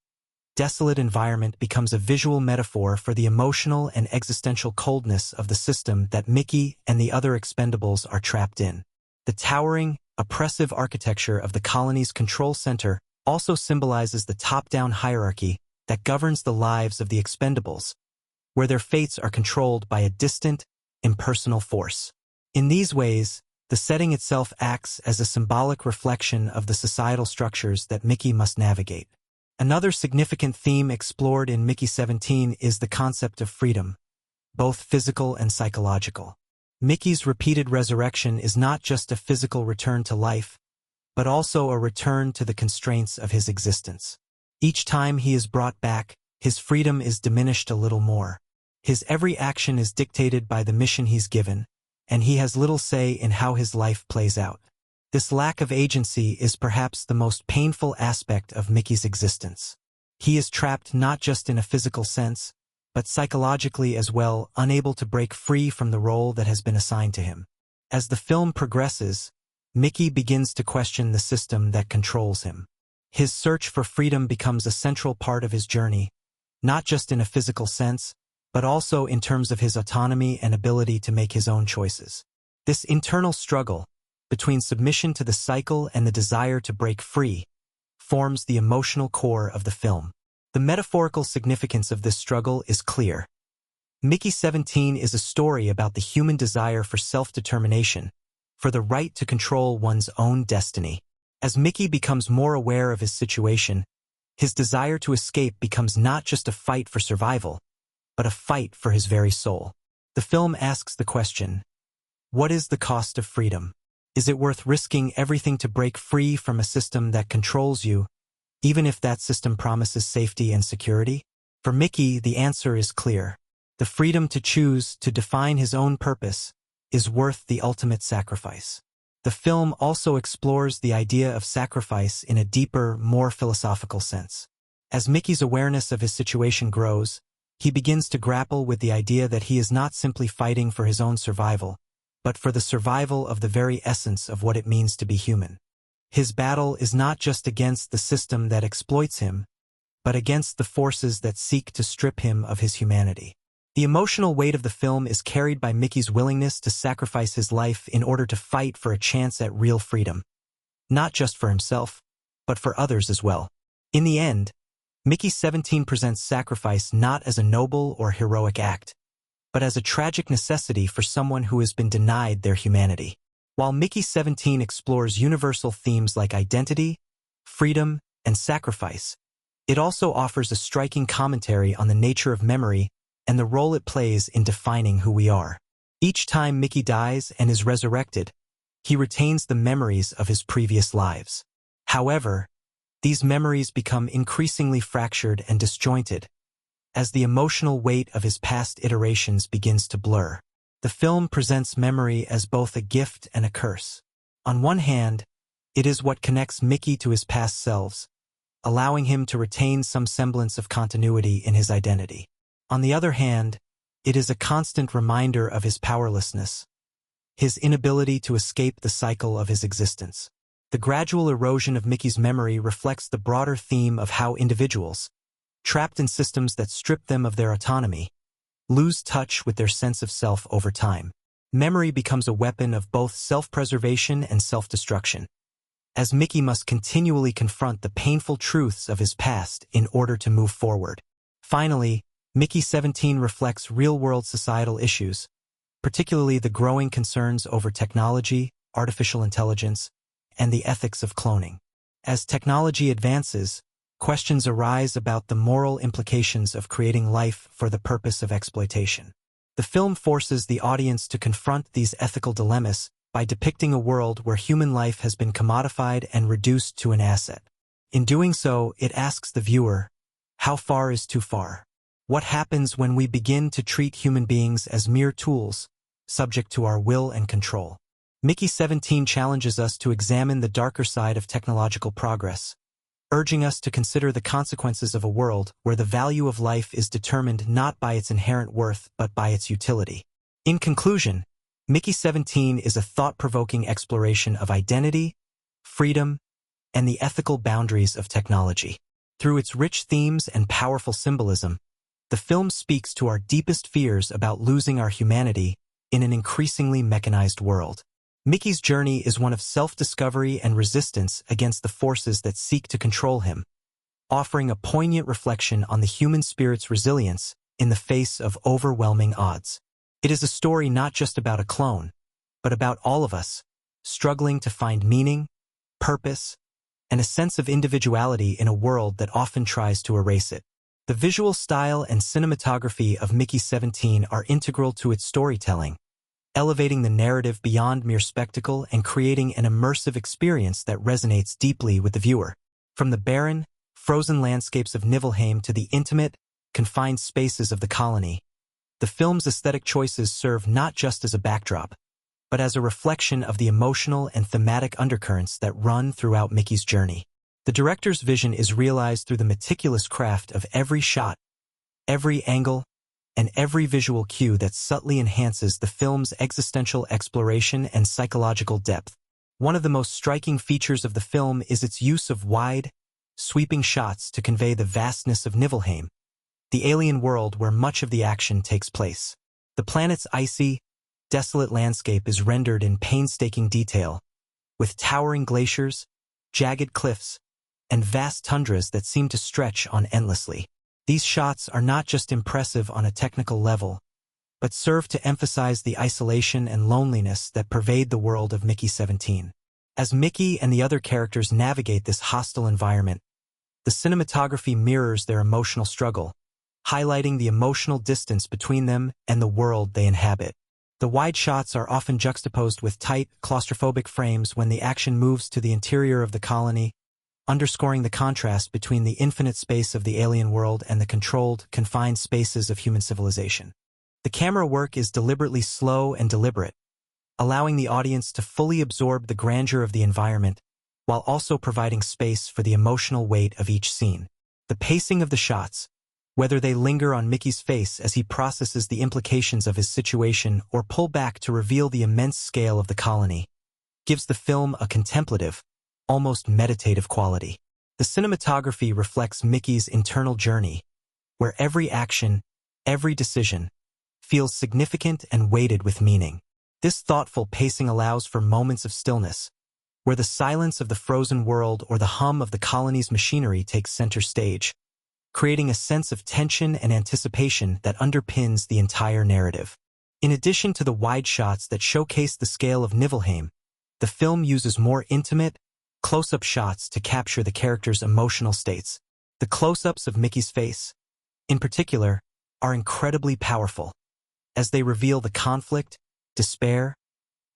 desolate environment becomes a visual metaphor for the emotional and existential coldness of the system that Mickey and the other expendables are trapped in. The towering, oppressive architecture of the colony's control center also symbolizes the top-down hierarchy that governs the lives of the expendables, where their fates are controlled by a distant, impersonal force. In these ways, the setting itself acts as a symbolic reflection of the societal structures that Mickey must navigate. Another significant theme explored in Mickey 17 is the concept of freedom, both physical and psychological. Mickey's repeated resurrection is not just a physical return to life, but also a return to the constraints of his existence. Each time he is brought back, his freedom is diminished a little more. His every action is dictated by the mission he's given, and he has little say in how his life plays out. This lack of agency is perhaps the most painful aspect of Mickey's existence. He is trapped not just in a physical sense, but psychologically as well, unable to break free from the role that has been assigned to him. As the film progresses, Mickey begins to question the system that controls him. His search for freedom becomes a central part of his journey, not just in a physical sense, but also in terms of his autonomy and ability to make his own choices. This internal struggle, between submission to the cycle and the desire to break free, forms the emotional core of the film. The metaphorical significance of this struggle is clear. Mickey 17 is a story about the human desire for self-determination, for the right to control one's own destiny. As Mickey becomes more aware of his situation, his desire to escape becomes not just a fight for survival, but a fight for his very soul. The film asks the question, what is the cost of freedom? Is it worth risking everything to break free from a system that controls you, even if that system promises safety and security? For Mickey, the answer is clear. The freedom to choose, to define his own purpose, is worth the ultimate sacrifice. The film also explores the idea of sacrifice in a deeper, more philosophical sense. As Mickey's awareness of his situation grows, he begins to grapple with the idea that he is not simply fighting for his own survival, but for the survival of the very essence of what it means to be human. His battle is not just against the system that exploits him, but against the forces that seek to strip him of his humanity. The emotional weight of the film is carried by Mickey's willingness to sacrifice his life in order to fight for a chance at real freedom, not just for himself, but for others as well. In the end, Mickey 17 presents sacrifice not as a noble or heroic act, but as a tragic necessity for someone who has been denied their humanity. While Mickey 17 explores universal themes like identity, freedom, and sacrifice, It also offers a striking commentary on the nature of memory and the role it plays in defining who we are. Each time Mickey dies and is resurrected, he retains the memories of his previous lives. However, these memories become increasingly fractured and disjointed as the emotional weight of his past iterations begins to blur. The film presents memory as both a gift and a curse. On one hand, it is what connects Mickey to his past selves, allowing him to retain some semblance of continuity in his identity. On the other hand, it is a constant reminder of his powerlessness, his inability to escape the cycle of his existence. The gradual erosion of Mickey's memory reflects the broader theme of how individuals, trapped in systems that strip them of their autonomy, lose touch with their sense of self over time. Memory becomes a weapon of both self-preservation and self-destruction, as Mickey must continually confront the painful truths of his past in order to move forward. Finally, Mickey 17 reflects real-world societal issues, particularly the growing concerns over technology, artificial intelligence, and the ethics of cloning. As technology advances, questions arise about the moral implications of creating life for the purpose of exploitation. The film forces the audience to confront these ethical dilemmas by depicting a world where human life has been commodified and reduced to an asset. In doing so, it asks the viewer, how far is too far? What happens when we begin to treat human beings as mere tools, subject to our will and control? Mickey 17 challenges us to examine the darker side of technological progress, urging us to consider the consequences of a world where the value of life is determined not by its inherent worth but by its utility. In conclusion, Mickey 17 is a thought-provoking exploration of identity, freedom, and the ethical boundaries of technology. Through its rich themes and powerful symbolism, the film speaks to our deepest fears about losing our humanity in an increasingly mechanized world. Mickey's journey is one of self-discovery and resistance against the forces that seek to control him, offering a poignant reflection on the human spirit's resilience in the face of overwhelming odds. It is a story not just about a clone, but about all of us, struggling to find meaning, purpose, and a sense of individuality in a world that often tries to erase it. The visual style and cinematography of Mickey 17 are integral to its storytelling, elevating the narrative beyond mere spectacle and creating an immersive experience that resonates deeply with the viewer. From the barren, frozen landscapes of Niflheim to the intimate, confined spaces of the colony, the film's aesthetic choices serve not just as a backdrop, but as a reflection of the emotional and thematic undercurrents that run throughout Mickey's journey. The director's vision is realized through the meticulous craft of every shot, every angle, and every visual cue that subtly enhances the film's existential exploration and psychological depth. One of the most striking features of the film is its use of wide, sweeping shots to convey the vastness of Niflheim, the alien world where much of the action takes place. The planet's icy, desolate landscape is rendered in painstaking detail, with towering glaciers, jagged cliffs, and vast tundras that seem to stretch on endlessly. These shots are not just impressive on a technical level, but serve to emphasize the isolation and loneliness that pervade the world of Mickey 17. As Mickey and the other characters navigate this hostile environment, the cinematography mirrors their emotional struggle, highlighting the emotional distance between them and the world they inhabit. The wide shots are often juxtaposed with tight, claustrophobic frames when the action moves to the interior of the colony, underscoring the contrast between the infinite space of the alien world and the controlled, confined spaces of human civilization. The camera work is deliberately slow and deliberate, allowing the audience to fully absorb the grandeur of the environment, while also providing space for the emotional weight of each scene. The pacing of the shots, whether they linger on Mickey's face as he processes the implications of his situation or pull back to reveal the immense scale of the colony, gives the film a contemplative, almost meditative quality. The cinematography reflects Mickey's internal journey, where every action, every decision, feels significant and weighted with meaning. This thoughtful pacing allows for moments of stillness, where the silence of the frozen world or the hum of the colony's machinery takes center stage, creating a sense of tension and anticipation that underpins the entire narrative. In addition to the wide shots that showcase the scale of Niflheim, the film uses more intimate, close-up shots to capture the characters' emotional states. The close-ups of Mickey's face, in particular, are incredibly powerful, as they reveal the conflict, despair,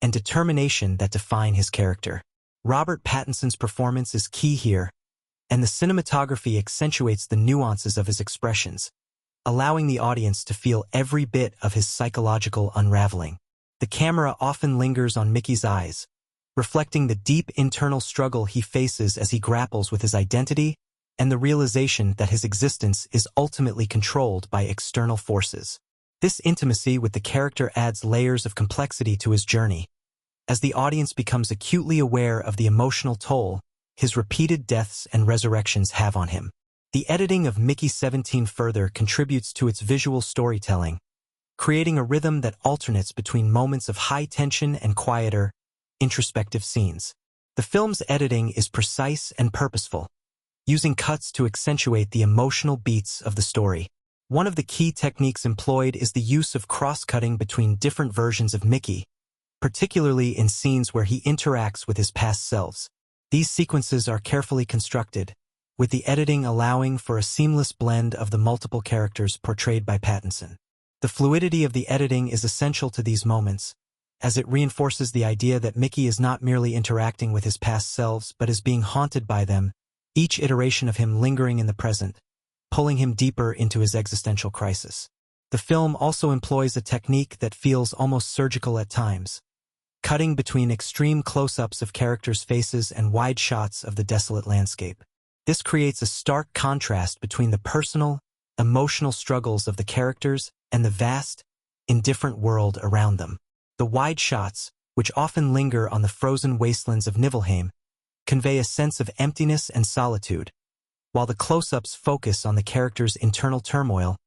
and determination that define his character. Robert Pattinson's performance is key here, and the cinematography accentuates the nuances of his expressions, allowing the audience to feel every bit of his psychological unraveling. The camera often lingers on Mickey's eyes, reflecting the deep internal struggle he faces as he grapples with his identity and the realization that his existence is ultimately controlled by external forces. This intimacy with the character adds layers of complexity to his journey, as the audience becomes acutely aware of the emotional toll his repeated deaths and resurrections have on him. The editing of Mickey 17 further contributes to its visual storytelling, creating a rhythm that alternates between moments of high tension and quieter, introspective scenes. The film's editing is precise and purposeful, using cuts to accentuate the emotional beats of the story. One of the key techniques employed is the use of cross-cutting between different versions of Mickey, particularly in scenes where he interacts with his past selves. These sequences are carefully constructed, with the editing allowing for a seamless blend of the multiple characters portrayed by Pattinson. The fluidity of the editing is essential to these moments, as it reinforces the idea that Mickey is not merely interacting with his past selves but is being haunted by them, each iteration of him lingering in the present, pulling him deeper into his existential crisis. The film also employs a technique that feels almost surgical at times, cutting between extreme close-ups of characters' faces and wide shots of the desolate landscape. This creates a stark contrast between the personal, emotional struggles of the characters and the vast, indifferent world around them. The wide shots, which often linger on the frozen wastelands of Niflheim, convey a sense of emptiness and solitude, while the close-ups focus on the characters' internal turmoil,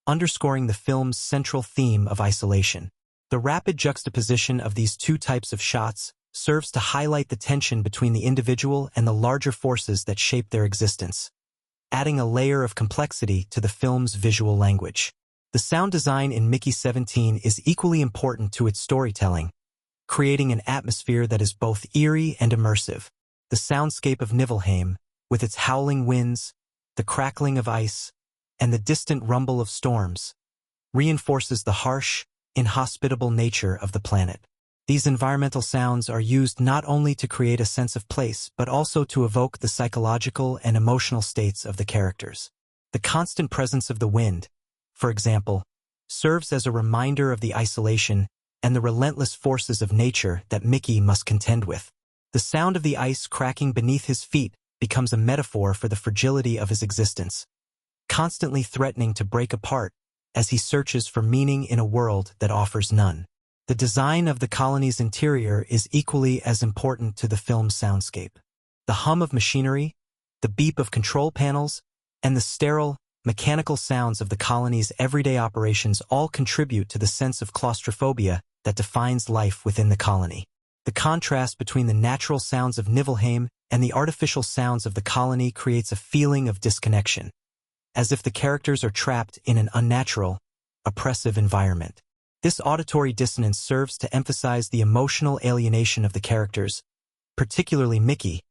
underscoring the film's central theme of isolation. The rapid juxtaposition of these two types of shots serves to highlight the tension between the individual and the larger forces that shape their existence, adding a layer of complexity to the film's visual language. The sound design in Mickey 17 is equally important to its storytelling, creating an atmosphere that is both eerie and immersive. The soundscape of Niflheim, with its howling winds, the crackling of ice, and the distant rumble of storms, reinforces the harsh, inhospitable nature of the planet. These environmental sounds are used not only to create a sense of place but also to evoke the psychological and emotional states of the characters. The constant presence of the wind, for example, serves as a reminder of the isolation and the relentless forces of nature that Mickey must contend with. The sound of the ice cracking beneath his feet becomes a metaphor for the fragility of his existence, constantly threatening to break apart as he searches for meaning in a world that offers none. The design of the colony's interior is equally as important to the film's soundscape. The hum of machinery, the beep of control panels, and the sterile, mechanical sounds of the colony's everyday operations all contribute to the sense of claustrophobia that defines life within the colony. The contrast between the natural sounds of Niflheim and the artificial sounds of the colony creates a feeling of disconnection, as if the characters are trapped in an unnatural, oppressive environment. This auditory dissonance serves to emphasize the emotional alienation of the characters, particularly Mickey,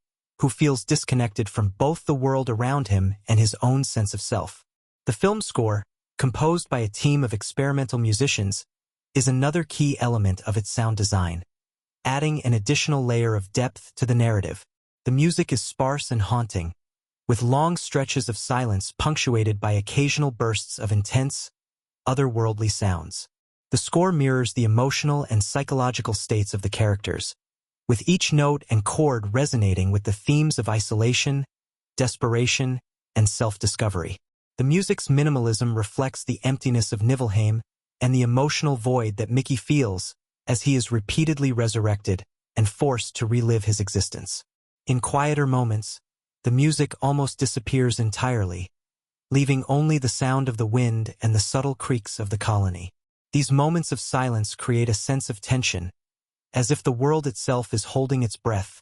who feels disconnected from both the world around him and his own sense of self. The film score, composed by a team of experimental musicians, is another key element of its sound design, adding an additional layer of depth to the narrative. The music is sparse and haunting, with long stretches of silence punctuated by occasional bursts of intense, otherworldly sounds. The score mirrors the emotional and psychological states of the characters, with each note and chord resonating with the themes of isolation, desperation, and self-discovery. The music's minimalism reflects the emptiness of Niflheim and the emotional void that Mickey feels as he is repeatedly resurrected and forced to relive his existence. In quieter moments, the music almost disappears entirely, leaving only the sound of the wind and the subtle creaks of the colony. These moments of silence create a sense of tension, as if the world itself is holding its breath,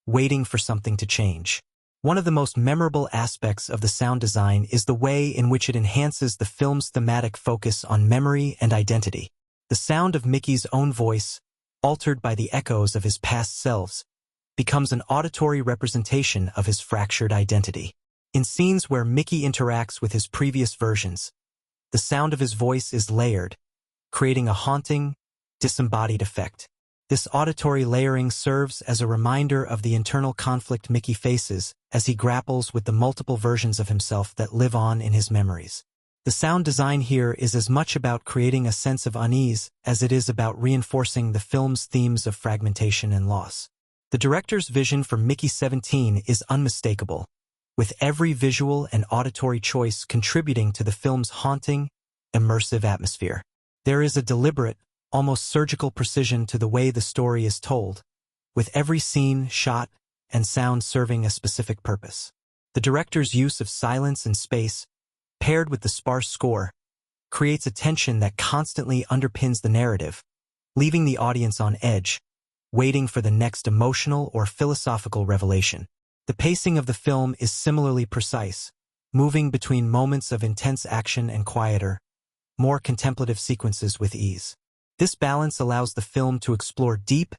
waiting for something to change. One of the most memorable aspects of the sound design is the way in which it enhances the film's thematic focus on memory and identity. The sound of Mickey's own voice, altered by the echoes of his past selves, becomes an auditory representation of his fractured identity. In scenes where Mickey interacts with his previous versions, the sound of his voice is layered, creating a haunting, disembodied effect. This auditory layering serves as a reminder of the internal conflict Mickey faces as he grapples with the multiple versions of himself that live on in his memories. The sound design here is as much about creating a sense of unease as it is about reinforcing the film's themes of fragmentation and loss. The director's vision for Mickey 17 is unmistakable, with every visual and auditory choice contributing to the film's haunting, immersive atmosphere. There is a deliberate, almost surgical precision to the way the story is told, with every scene, shot, and sound serving a specific purpose. The director's use of silence and space, paired with the sparse score, creates a tension that constantly underpins the narrative, leaving the audience on edge, waiting for the next emotional or philosophical revelation. The pacing of the film is similarly precise, moving between moments of intense action and quieter, more contemplative sequences with ease. This balance allows the film to explore deep,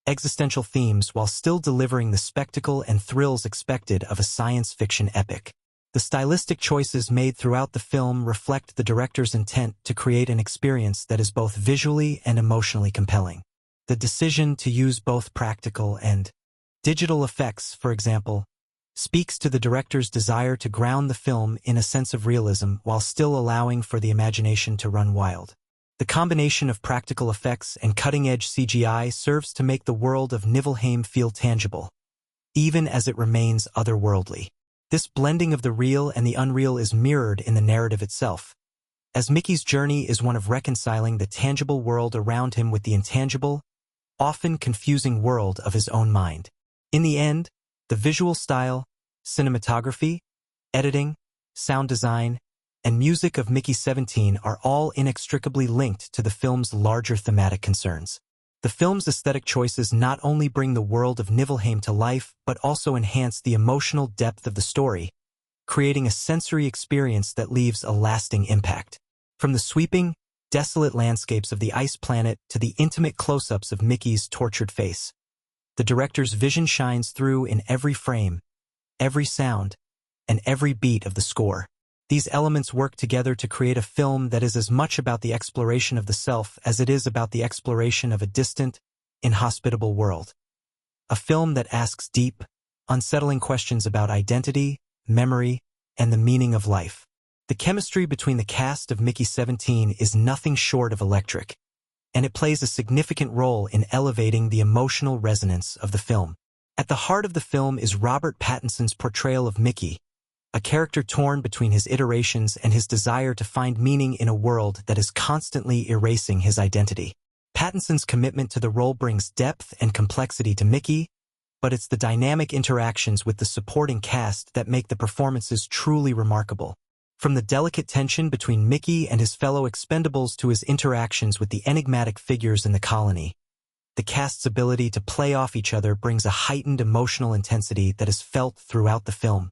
existential themes while still delivering the spectacle and thrills expected of a science fiction epic. The stylistic choices made throughout the film reflect the director's intent to create an experience that is both visually and emotionally compelling. The decision to use both practical and digital effects, for example, speaks to the director's desire to ground the film in a sense of realism while still allowing for the imagination to run wild. The combination of practical effects and cutting-edge CGI serves to make the world of Niflheim feel tangible, even as it remains otherworldly. This blending of the real and the unreal is mirrored in the narrative itself, as Mickey's journey is one of reconciling the tangible world around him with the intangible, often confusing world of his own mind. In the end, the visual style, cinematography, editing, sound design, and music of Mickey 17 are all inextricably linked to the film's larger thematic concerns. The film's aesthetic choices not only bring the world of Niflheim to life but also enhance the emotional depth of the story, creating a sensory experience that leaves a lasting impact. From the sweeping, desolate landscapes of the ice planet to the intimate close-ups of Mickey's tortured face, the director's vision shines through in every frame, every sound, and every beat of the score. These elements work together to create a film that is as much about the exploration of the self as it is about the exploration of a distant, inhospitable world. A film that asks deep, unsettling questions about identity, memory, and the meaning of life. The chemistry between the cast of Mickey 17 is nothing short of electric, and it plays a significant role in elevating the emotional resonance of the film. At the heart of the film is Robert Pattinson's portrayal of Mickey, a character torn between his iterations and his desire to find meaning in a world that is constantly erasing his identity. Pattinson's commitment to the role brings depth and complexity to Mickey, but it's the dynamic interactions with the supporting cast that make the performances truly remarkable. From the delicate tension between Mickey and his fellow Expendables to his interactions with the enigmatic figures in the colony, the cast's ability to play off each other brings a heightened emotional intensity that is felt throughout the film.